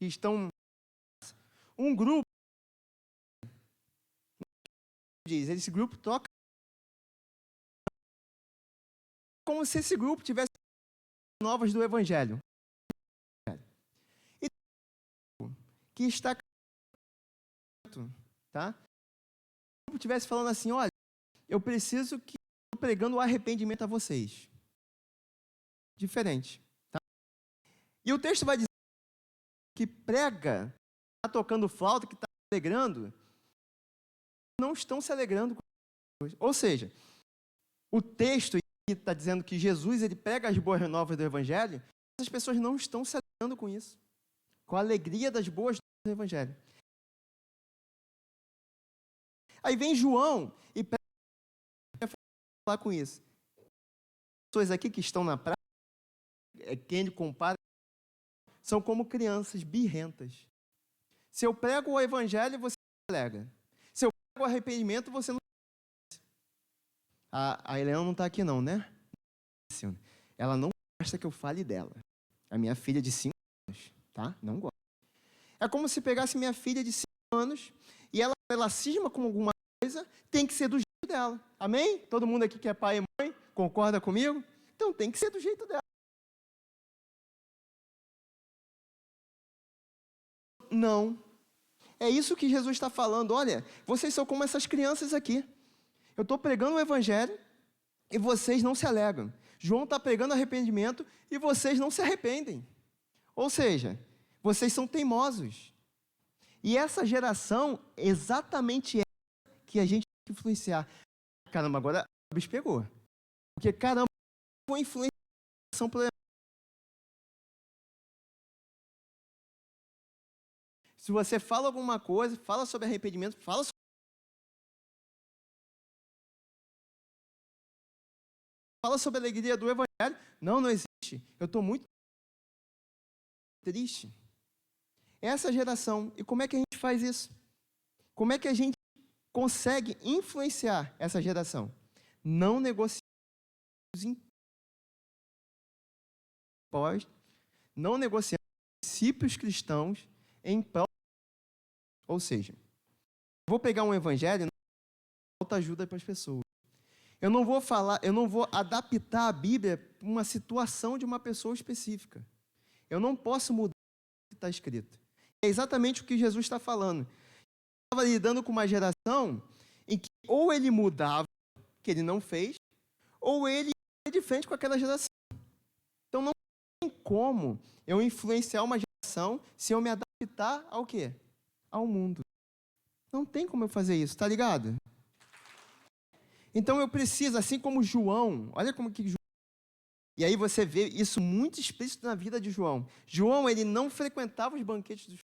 e estão um grupo diz, esse grupo toca como se esse grupo tivesse novas do evangelho. E que está tá? Se o grupo estivesse falando assim, olha, eu preciso que eu pregando o arrependimento a vocês. Diferente, tá? E o texto vai dizer que prega, está tocando flauta, que está se alegrando, não estão se alegrando com as coisas. Ou seja, o texto está dizendo que Jesus ele prega as boas novas do Evangelho, essas pessoas não estão se alegrando com isso, com a alegria das boas novas do Evangelho. Aí vem João e prega falar com isso. As pessoas aqui que estão na praia, quem ele compara, são como crianças birrentas. Se eu prego o Evangelho, você não se alegra. Se eu prego o arrependimento, você não. A Helena não está aqui não, né? Ela não gosta que eu fale dela. A minha filha de 5 anos, tá? Não gosta. É como se pegasse minha filha de 5 anos e ela cisma com alguma coisa, tem que ser do jeito dela. Amém? Todo mundo aqui que é pai e mãe, concorda comigo? Então tem que ser do jeito dela. Não. É isso que Jesus está falando. Olha, vocês são como essas crianças aqui. Eu estou pregando o Evangelho e vocês não se alegram. João está pregando arrependimento e vocês não se arrependem. Ou seja, vocês são teimosos. E essa geração, exatamente é que a gente tem que influenciar. Caramba, agora o bicho pegou. Porque, caramba, eu vou influenciar a geração problemática. Se você fala alguma coisa, fala sobre arrependimento, fala sobre a alegria do Evangelho. Não existe. Eu estou muito triste. Essa geração. E como é que a gente faz isso? Como é que a gente consegue influenciar essa geração? Não negociando impostos, não negociando princípios cristãos em prol. Ou seja, eu vou pegar um evangelho e não vou dar ajuda para as pessoas. Eu não vou adaptar a Bíblia para uma situação de uma pessoa específica. Eu não posso mudar o que está escrito. É exatamente o que Jesus está falando. Ele estava lidando com uma geração em que ou ele mudava, que ele não fez, ou ele ia de frente com aquela geração. Então não tem como eu influenciar uma geração se eu me adaptar ao quê? Ao mundo. Não tem como eu fazer isso, tá ligado? Então eu preciso, assim como João, olha como que João. E aí você vê isso muito explícito na vida de João. João, ele não frequentava os banquetes dos.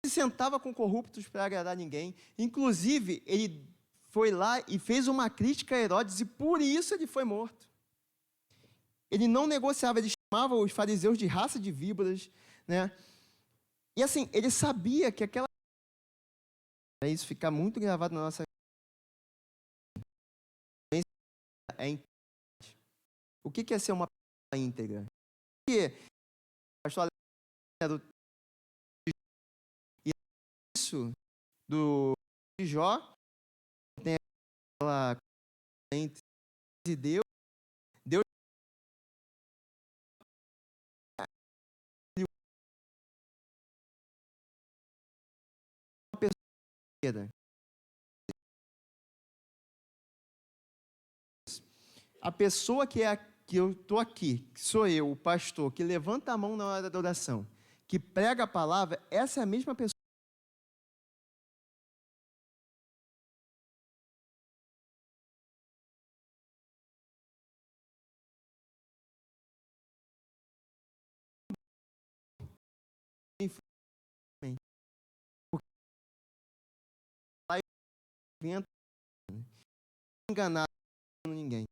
Ele se sentava com corruptos para agradar ninguém. Inclusive, ele foi lá e fez uma crítica a Herodes e por isso ele foi morto. Ele não negociava, ele chamava os fariseus de raça de víboras, né? E assim, ele sabia que aquela. Isso ficar muito gravado na nossa. É importante. O que é ser uma pessoa íntegra? Porque o pastor Alex e isso do Jó tem aquela entre Deus uma pessoa. A pessoa que eu estou aqui, que sou eu, o pastor, que levanta a mão na hora da oração, que prega a palavra, essa é a mesma pessoa. Enganar ninguém.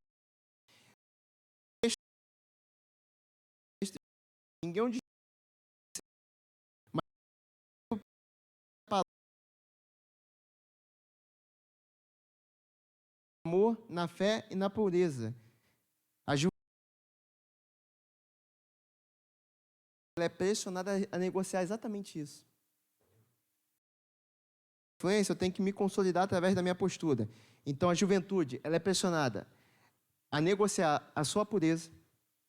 Ninguém amor na fé e na pureza. ela é pressionada a negociar exatamente isso. Influência, eu tenho que me consolidar através da minha postura. Então, a juventude, ela é pressionada a negociar a sua pureza.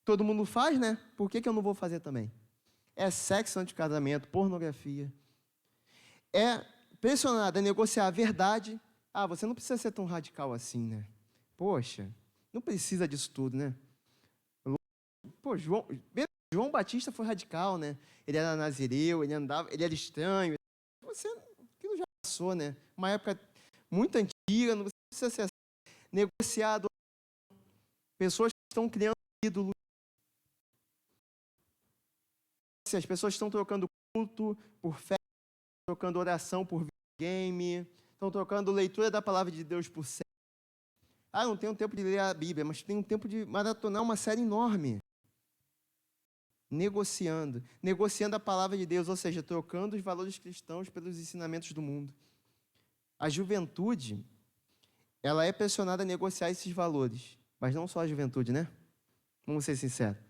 Todo mundo faz, né? Por que eu não vou fazer também? É sexo antes de casamento, pornografia. É pressionada a negociar a verdade. Ah, você não precisa ser tão radical assim, né? Poxa, não precisa disso tudo, né? Pô, João Batista foi radical, né? Ele era nazireu, ele era estranho. Aquilo já passou, né? Uma época muito antiga, não precisa ser negociado. Pessoas que estão criando ídolos. As pessoas estão trocando culto por fé, trocando oração por videogame, estão trocando leitura da palavra de Deus por série. Ah, não tenho tempo de ler a Bíblia, mas tenho tempo de maratonar uma série enorme. Negociando a palavra de Deus, ou seja, trocando os valores cristãos pelos ensinamentos do mundo. A juventude, ela é pressionada a negociar esses valores, mas não só a juventude, né? Vamos ser sinceros.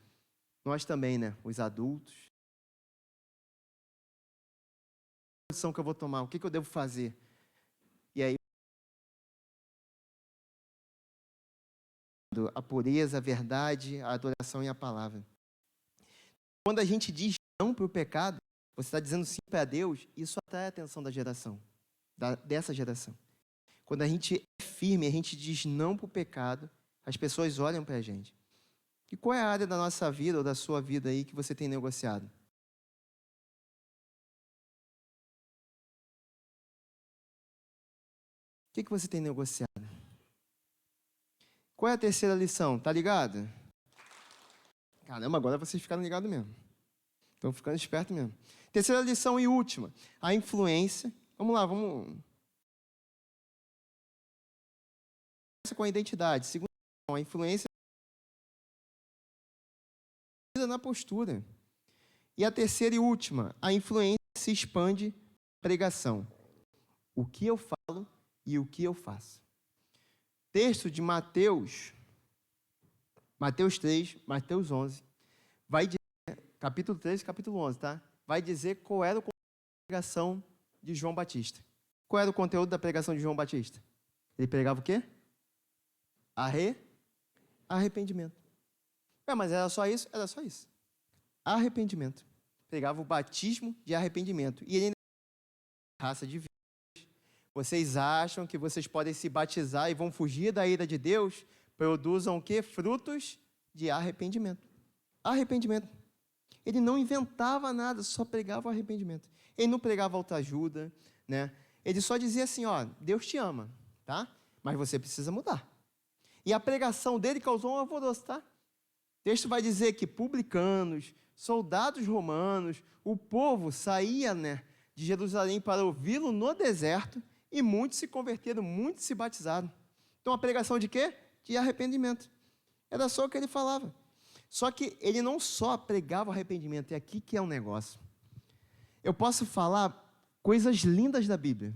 Nós também, né? Os adultos. A posição que eu vou tomar, o que eu devo fazer? E aí, a pureza, a verdade, a adoração e a palavra. Quando a gente diz não para o pecado, você está dizendo sim para Deus, isso atrai a atenção da geração, dessa geração. Quando a gente é firme, a gente diz não para o pecado, as pessoas olham para a gente. E qual é a área da nossa vida ou da sua vida aí que você tem negociado? O que você tem negociado? Qual é a terceira lição? Tá ligado? Caramba, agora vocês ficaram ligados mesmo. Estão ficando espertos mesmo. Terceira lição e última. A influência. Vamos lá, vamos. Com a identidade. Segunda, a influência na postura. E a terceira e última. A influência se expande na pregação. O que eu falo e o que eu faço. Texto de Mateus 3, Mateus 11, vai dizer, capítulo 3 e capítulo 11, tá? Vai dizer qual era o conteúdo da pregação de João Batista. Qual era o conteúdo da pregação de João Batista? Ele pregava o quê? Arrependimento. Mas era só isso? Era só isso. Arrependimento. Pregava o batismo de arrependimento. E ele raça de vida. Vocês acham que vocês podem se batizar e vão fugir da ira de Deus? Produzam o quê? Frutos de arrependimento. Arrependimento. Ele não inventava nada, só pregava o arrependimento. Ele não pregava autoajuda, né? Ele só dizia assim, ó, Deus te ama, tá? Mas você precisa mudar. E a pregação dele causou um alvoroço, tá? O texto vai dizer que publicanos, soldados romanos, o povo saía, né, de Jerusalém para ouvi-lo no deserto e muitos se converteram, muitos se batizaram. Então, a pregação de quê? De arrependimento. Era só o que ele falava. Só que ele não só pregava o arrependimento, é aqui que é um negócio. Eu posso falar coisas lindas da Bíblia,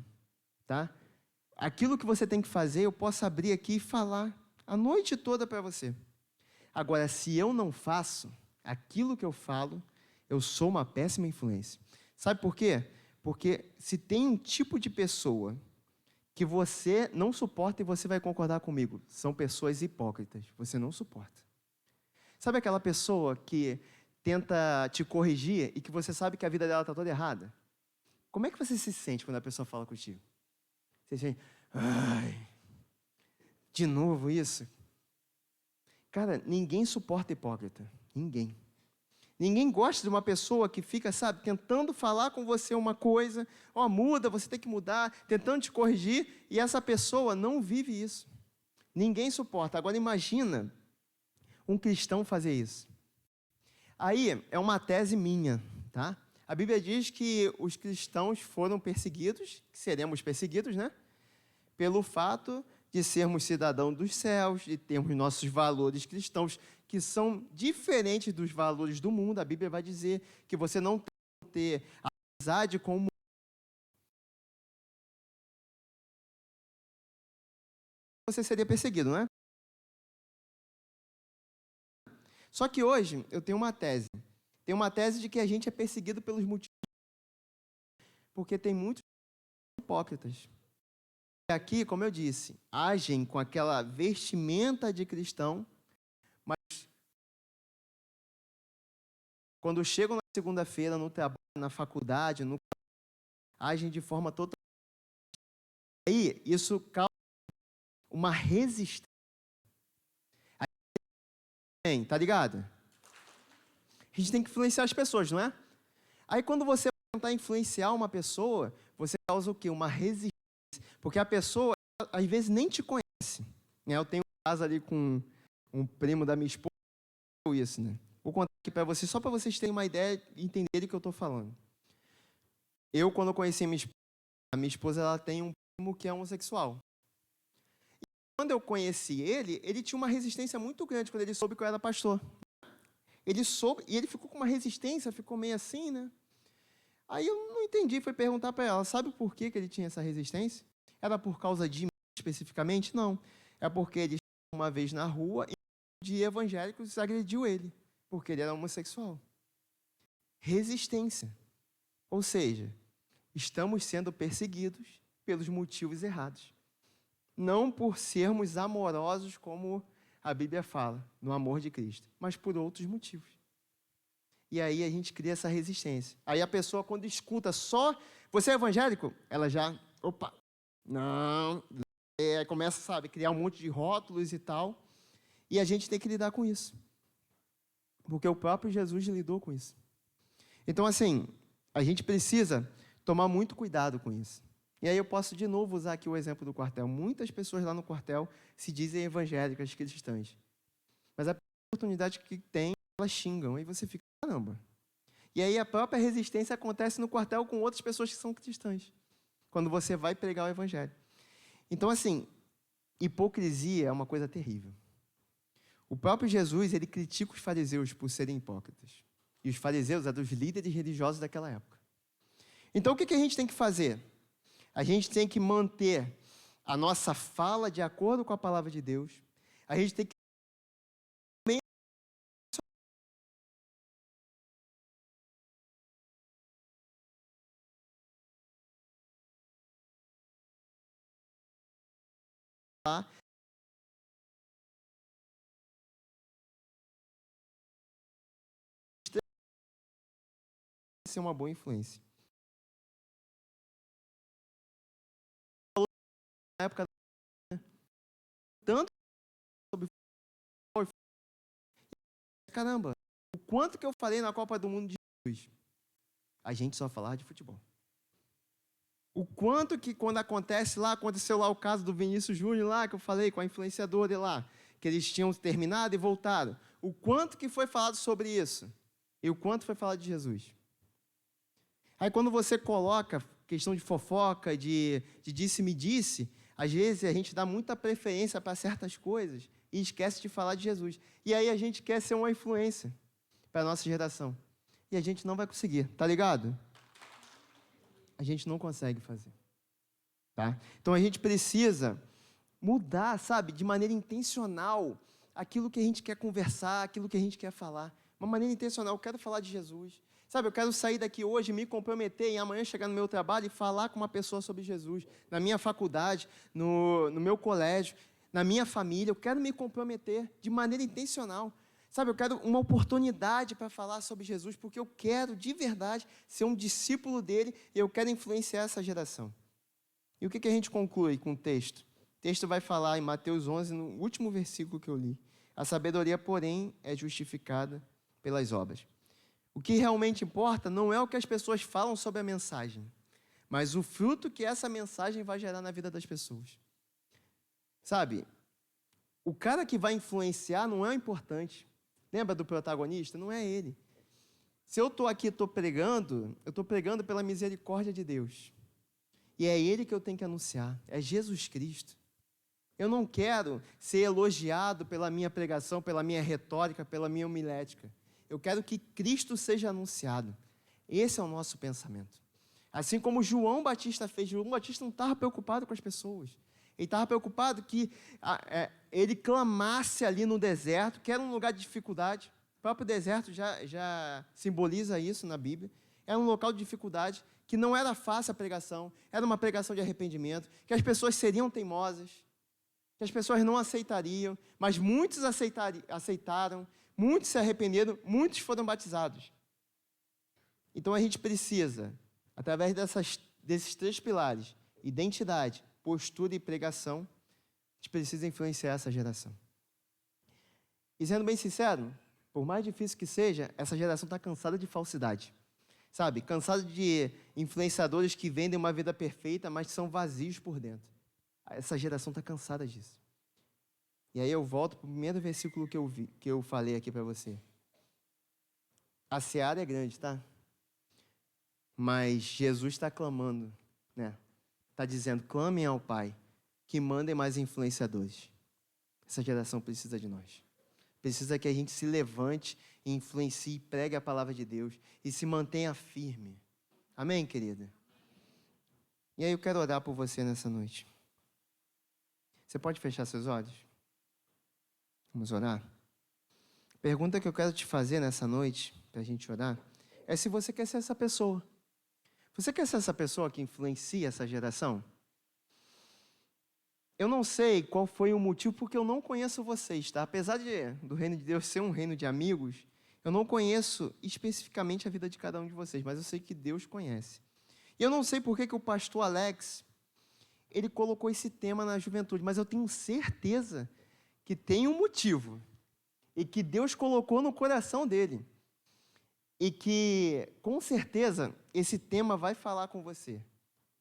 tá? Aquilo que você tem que fazer, eu posso abrir aqui e falar a noite toda para você. Agora, se eu não faço aquilo que eu falo, eu sou uma péssima influência. Sabe por quê? Porque se tem um tipo de pessoa que você não suporta, e você vai concordar comigo, são pessoas hipócritas, você não suporta. Sabe aquela pessoa que tenta te corrigir e que você sabe que a vida dela está toda errada? Como é que você se sente quando a pessoa fala contigo? Você sente, ai, de novo isso? Cara, ninguém suporta hipócrita, ninguém. Ninguém gosta de uma pessoa que fica, sabe, tentando falar com você uma coisa, ó, muda, você tem que mudar, tentando te corrigir, e essa pessoa não vive isso. Ninguém suporta. Agora imagina um cristão fazer isso. Aí é uma tese minha, tá? A Bíblia diz que os cristãos foram perseguidos, que seremos perseguidos, né? Pelo fato de sermos cidadãos dos céus, de termos nossos valores cristãos, que são diferentes dos valores do mundo. A Bíblia vai dizer que você não tem que ter amizade com o mundo. Você seria perseguido, não é? Só que hoje eu tenho uma tese. Tem uma tese de que a gente é perseguido pelos motivos, porque tem muitos hipócritas. E aqui, como eu disse, agem com aquela vestimenta de cristão, mas quando chegam na segunda-feira, no trabalho, na faculdade, agem de forma totalmente. Aí, isso causa uma resistência. Tá ligado? A gente tem que influenciar as pessoas, não é? Aí, quando você tentar influenciar uma pessoa, você causa o quê? Uma resistência. Porque a pessoa, às vezes, nem te conhece. Né? Eu tenho um caso ali com um primo da minha esposa, isso, né? Vou contar aqui para vocês, só para vocês terem uma ideia e entenderem o que eu estou falando. Eu, quando eu conheci a minha esposa, ela tem um primo que é homossexual. E quando eu conheci ele tinha uma resistência muito grande quando ele soube que eu era pastor. Ele soube, e ele ficou com uma resistência, ficou meio assim, né? Aí eu não entendi, fui perguntar para ela, sabe por que ele tinha essa resistência? Era por causa de mim, especificamente? Não. É porque ele estava uma vez na rua e um dia evangélicos agrediu ele, porque ele era homossexual. Resistência. Ou seja, estamos sendo perseguidos pelos motivos errados. Não por sermos amorosos, como a Bíblia fala, no amor de Cristo, mas por outros motivos. E aí a gente cria essa resistência. Aí a pessoa, quando escuta só, você é evangélico? Ela já, opa, não, começa, sabe, a criar um monte de rótulos e tal. E a gente tem que lidar com isso. Porque o próprio Jesus lidou com isso. Então, assim, a gente precisa tomar muito cuidado com isso. E aí eu posso, de novo, usar aqui o exemplo do quartel. Muitas pessoas lá no quartel se dizem evangélicas, cristãs. Mas a oportunidade que tem, elas xingam. E você fica, caramba. E aí a própria resistência acontece no quartel com outras pessoas que são cristãs. Quando você vai pregar o evangelho. Então, assim, hipocrisia é uma coisa terrível. O próprio Jesus, ele critica os fariseus por serem hipócritas. E os fariseus eram os líderes religiosos daquela época. Então, o que a gente tem que fazer? A gente tem que manter a nossa fala de acordo com a palavra de Deus. A gente tem que ser uma boa influência. Na época tanto sobre caramba, o quanto que eu falei na Copa do Mundo de Jesus, a gente só falava de futebol. O quanto que quando aconteceu lá o caso do Vinícius Júnior lá, que eu falei com a influenciadora lá, que eles tinham terminado e voltado, o quanto que foi falado sobre isso, e o quanto foi falado de Jesus. Aí quando você coloca questão de fofoca, de disse-me-disse, às vezes a gente dá muita preferência para certas coisas e esquece de falar de Jesus. E aí a gente quer ser uma influência para a nossa geração. E a gente não vai conseguir, tá ligado? A gente não consegue fazer. Tá? Então a gente precisa mudar, sabe, de maneira intencional, aquilo que a gente quer conversar, aquilo que a gente quer falar. Uma maneira intencional, eu quero falar de Jesus. Sabe, eu quero sair daqui hoje, me comprometer e amanhã chegar no meu trabalho e falar com uma pessoa sobre Jesus. Na minha faculdade, no meu colégio, na minha família, eu quero me comprometer de maneira intencional. Sabe, eu quero uma oportunidade para falar sobre Jesus, porque eu quero, de verdade, ser um discípulo dele e eu quero influenciar essa geração. E o que a gente conclui com o texto? O texto vai falar em Mateus 11, no último versículo que eu li. A sabedoria, porém, é justificada pelas obras. O que realmente importa não é o que as pessoas falam sobre a mensagem, mas o fruto que essa mensagem vai gerar na vida das pessoas. Sabe, o cara que vai influenciar não é o importante. Lembra do protagonista? Não é ele. Se eu estou aqui, eu estou pregando pela misericórdia de Deus. E é ele que eu tenho que anunciar, é Jesus Cristo. Eu não quero ser elogiado pela minha pregação, pela minha retórica, pela minha homilética. Eu quero que Cristo seja anunciado. Esse é o nosso pensamento. Assim como João Batista fez. João Batista não estava preocupado com as pessoas. Ele estava preocupado que ele clamasse ali no deserto, que era um lugar de dificuldade. próprio deserto já simboliza isso na Bíblia. Era um local de dificuldade, que não era fácil a pregação, era uma pregação de arrependimento, que as pessoas seriam teimosas, que as pessoas não aceitariam, mas muitos aceitaram, muitos se arrependeram, muitos foram batizados. Então a gente precisa, através desses 3 pilares, identidade, postura e pregação, a gente precisa influenciar essa geração. E sendo bem sincero, por mais difícil que seja, essa geração está cansada de falsidade. Sabe, cansada de influenciadores que vendem uma vida perfeita, mas são vazios por dentro. Essa geração está cansada disso. E aí eu volto para o primeiro versículo que eu falei aqui para você. A seara é grande, tá? Mas Jesus está clamando, né? Está dizendo, clamem ao Pai, que mandem mais influenciadores. Essa geração precisa de nós. Precisa que a gente se levante e influencie, pregue a palavra de Deus e se mantenha firme. Amém, querida? E aí eu quero orar por você nessa noite. Você pode fechar seus olhos? Vamos orar? A pergunta que eu quero te fazer nessa noite, para a gente orar, é se você quer ser essa pessoa. Você quer ser essa pessoa que influencia essa geração? Eu não sei qual foi o motivo, porque eu não conheço vocês, tá? Apesar do reino de Deus ser um reino de amigos, eu não conheço especificamente a vida de cada um de vocês, mas eu sei que Deus conhece. E eu não sei por que o pastor Alex, ele colocou esse tema na juventude, mas eu tenho certeza que tem um motivo, e que Deus colocou no coração dele, e que, com certeza, esse tema vai falar com você.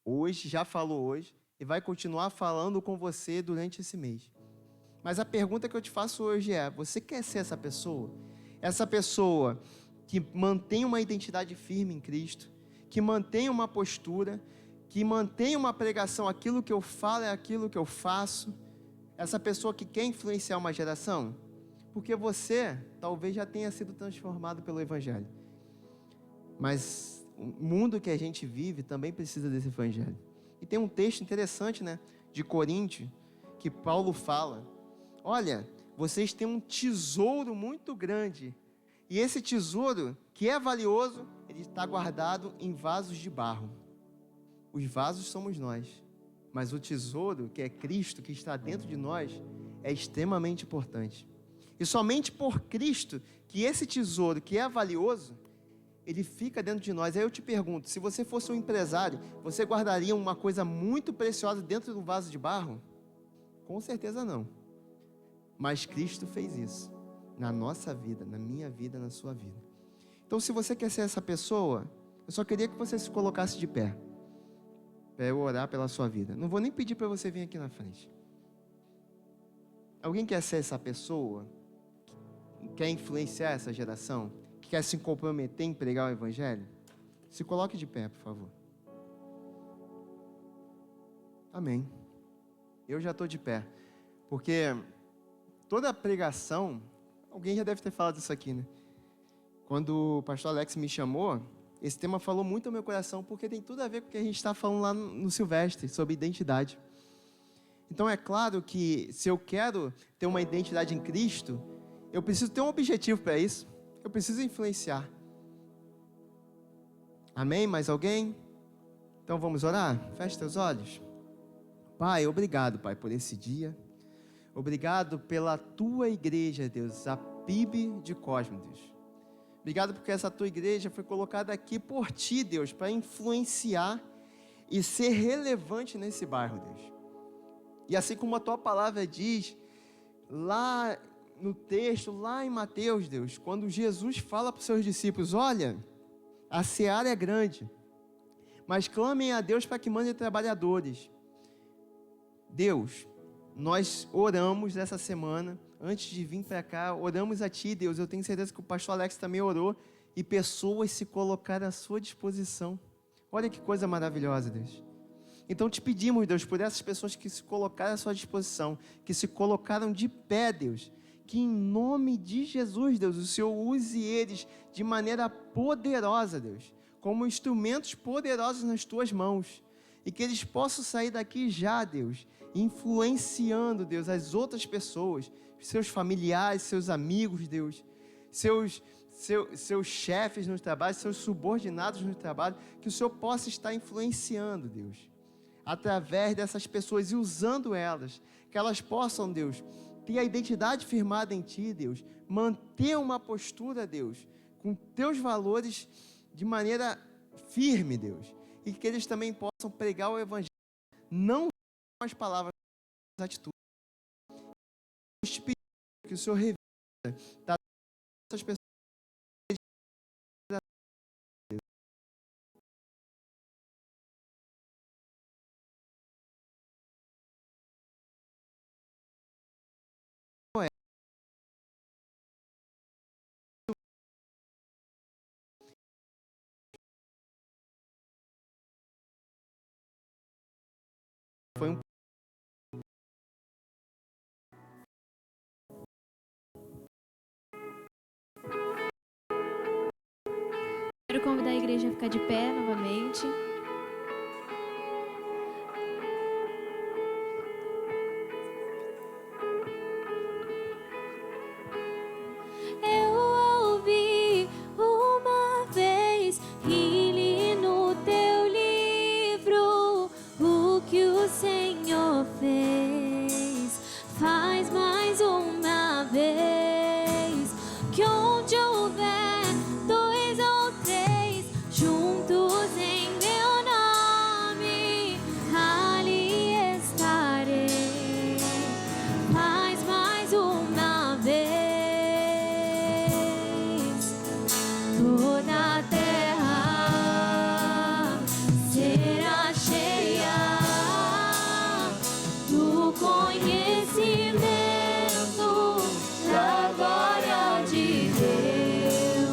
Hoje, já falou hoje, e vai continuar falando com você durante esse mês. Mas a pergunta que eu te faço hoje é, você quer ser essa pessoa? Essa pessoa que mantém uma identidade firme em Cristo, que mantém uma postura, que mantém uma pregação, aquilo que eu falo é aquilo que eu faço. Essa pessoa que quer influenciar uma geração? Porque você talvez já tenha sido transformado pelo Evangelho. Mas o mundo que a gente vive também precisa desse Evangelho. E tem um texto interessante, né, de Coríntios, que Paulo fala, olha, vocês têm um tesouro muito grande, e esse tesouro, que é valioso, ele está guardado em vasos de barro. Os vasos somos nós, mas o tesouro, que é Cristo, que está dentro de nós, é extremamente importante. E somente por Cristo, que esse tesouro, que é valioso, ele fica dentro de nós. Aí eu te pergunto, se você fosse um empresário, você guardaria uma coisa muito preciosa dentro de um vaso de barro? Com certeza não. Mas Cristo fez isso na nossa vida, na minha vida, na sua vida. Então, se você quer ser essa pessoa, eu só queria que você se colocasse de pé para eu orar pela sua vida. Não vou nem pedir para você vir aqui na frente. Alguém quer ser essa pessoa que quer influenciar essa geração? Que quer se comprometer em pregar o Evangelho? Se coloque de pé, por favor. Amém. Eu já estou de pé. Porque toda a pregação, alguém já deve ter falado isso aqui, né? Quando o pastor Alex me chamou, esse tema falou muito ao meu coração, porque tem tudo a ver com o que a gente está falando lá no Silvestre, sobre identidade. Então é claro que se eu quero ter uma identidade em Cristo, eu preciso ter um objetivo para isso. Eu preciso influenciar. Amém? Mais alguém? Então vamos orar? Feche teus olhos. Pai, obrigado, Pai, por esse dia. Obrigado pela tua igreja, Deus, a PIB de Cosmos, Deus. Obrigado porque essa tua igreja foi colocada aqui por ti, Deus, para influenciar e ser relevante nesse bairro, Deus. E assim como a tua palavra diz, lá no texto, lá em Mateus, Deus, quando Jesus fala para os seus discípulos, olha, a seara é grande, mas clamem a Deus para que mande trabalhadores. Deus, nós oramos essa semana, antes de vir para cá, oramos a Ti, Deus, eu tenho certeza que o pastor Alex também orou, e pessoas se colocaram à sua disposição. Olha que coisa maravilhosa, Deus. Então te pedimos, Deus, por essas pessoas que se colocaram à sua disposição, que se colocaram de pé, Deus, que em nome de Jesus, Deus, o Senhor use eles de maneira poderosa, Deus, como instrumentos poderosos nas tuas mãos, e que eles possam sair daqui já, Deus, influenciando, Deus, as outras pessoas, seus familiares, seus amigos, Deus, seus chefes no trabalho, seus subordinados no trabalho, que o Senhor possa estar influenciando, Deus, através dessas pessoas e usando elas, que elas possam, Deus, ter a identidade firmada em Ti, Deus, manter uma postura, Deus, com Teus valores de maneira firme, Deus, e que eles também possam pregar o Evangelho, não com as palavras, mas com as atitudes. O Espírito que o Senhor revela essas pessoas. Foi um Quero convidar a igreja a ficar de pé novamente. Eu ouvi uma vez e li no teu livro o que o Senhor fez. Faz mais uma vez, que onde houver dois ou três juntos em meu nome, ali estarei. Faz mais uma vez, toda a terra será cheia do conhecimento da glória de Deus.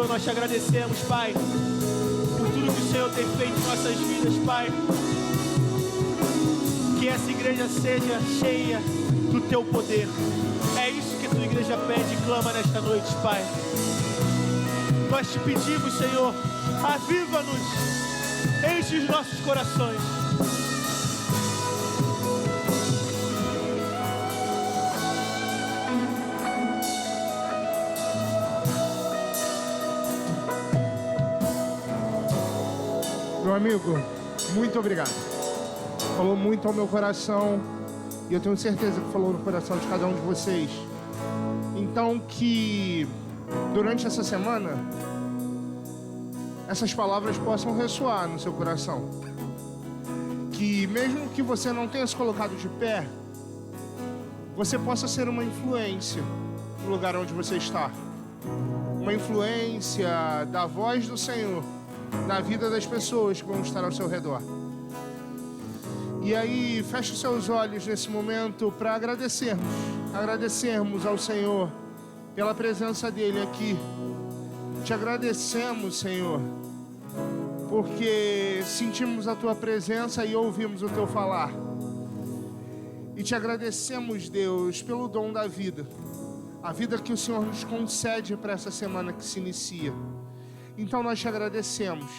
Senhor, nós te agradecemos, Pai, por tudo que o Senhor tem feito em nossas vidas, Pai. Que essa igreja seja cheia do teu poder. É isso que a tua igreja pede e clama nesta noite, Pai. Nós te pedimos, Senhor, aviva-nos, enche os nossos corações. Meu amigo, muito obrigado. Falou muito ao meu coração e eu tenho certeza que falou no coração de cada um de vocês. Então que durante essa semana essas palavras possam ressoar no seu coração. Que mesmo que você não tenha se colocado de pé, você possa ser uma influência no lugar onde você está. Uma influência da voz do Senhor na vida das pessoas que vão estar ao seu redor. E aí, feche os seus olhos nesse momento para agradecermos ao Senhor pela presença dEle aqui. Te agradecemos, Senhor, porque sentimos a Tua presença e ouvimos o Teu falar. E te agradecemos, Deus, pelo dom da vida, a vida que o Senhor nos concede para essa semana que se inicia. Então nós te agradecemos.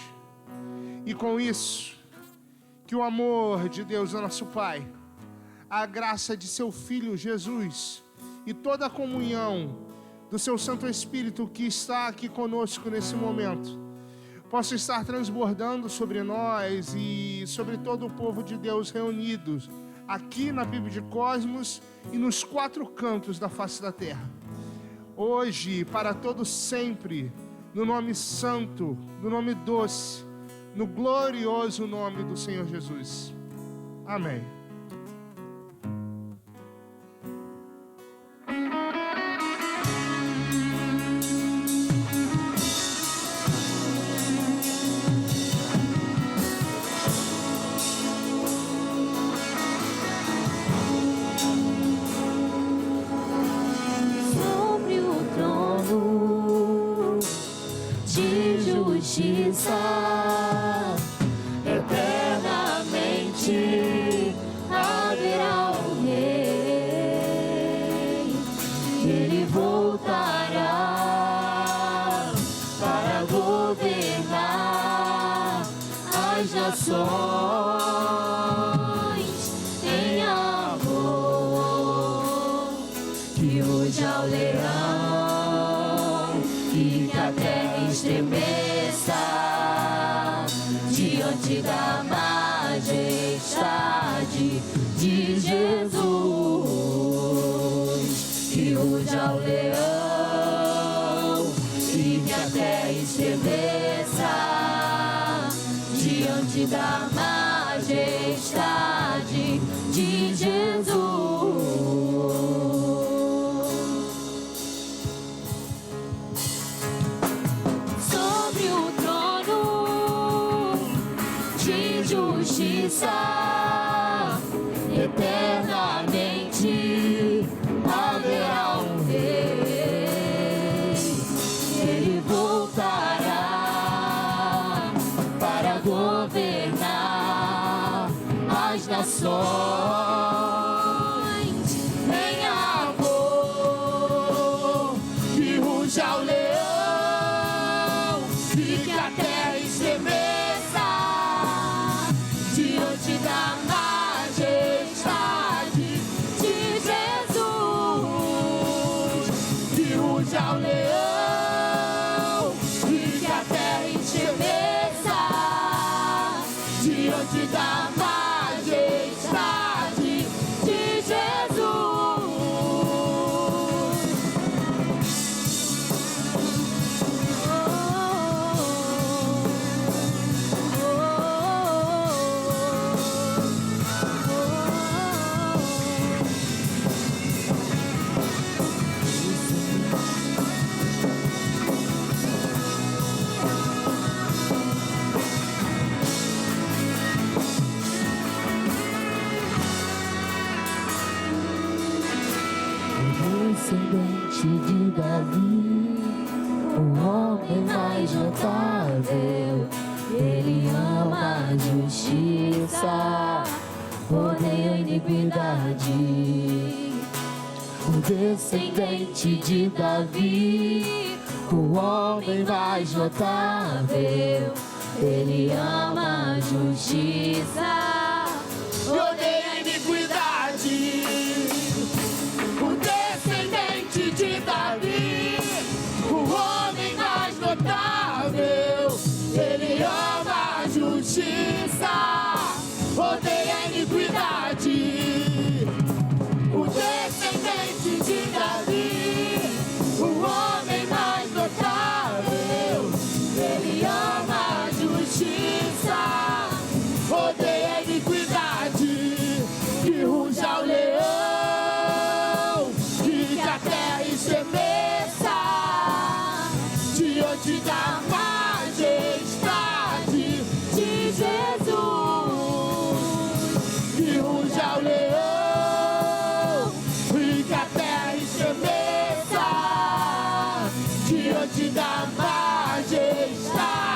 E com isso, que o amor de Deus, nosso Pai, a graça de seu Filho Jesus e toda a comunhão do seu Santo Espírito que está aqui conosco nesse momento, possa estar transbordando sobre nós e sobre todo o povo de Deus reunidos aqui na PIB de Cosmos e nos 4 cantos da face da terra. Hoje, para todos sempre, no nome santo, no nome doce, no glorioso nome do Senhor Jesus. Amém. Sobre o trono de justiça, eternamente haverá um rei. Ele voltará para governar as nações em amor. Que ruja o leão e que a terra estremeça diante da majestade de Jesus. Que ruja o leão e que a terra estremeça diante da majestade de Jesus. Sobre o trono de justiça, eternamente haverá um rei. Ele voltará para governar as nações em amor. Que ruja o leão e que a terra estremeça diante da majestade de Jesus. Que ruja o leão e que a terra estremeça diante da majestade mais notável. Ele ama a justiça, odeia a iniquidade. O descendente de Davi, o homem mais notável. Ele ama a justiça, odeia a iniquidade. O descendente de Davi, o homem mais notável. Ele ama a justiça, odeia a iniquidade. O descendente de Davi, o homem mais notável. Ele ama a justiça, odeia a iniquidade. Que ruja o leão, que a terra estremeça diante da majestade de Jesus. Que ruja o leão, que a terra estremeça diante da majestade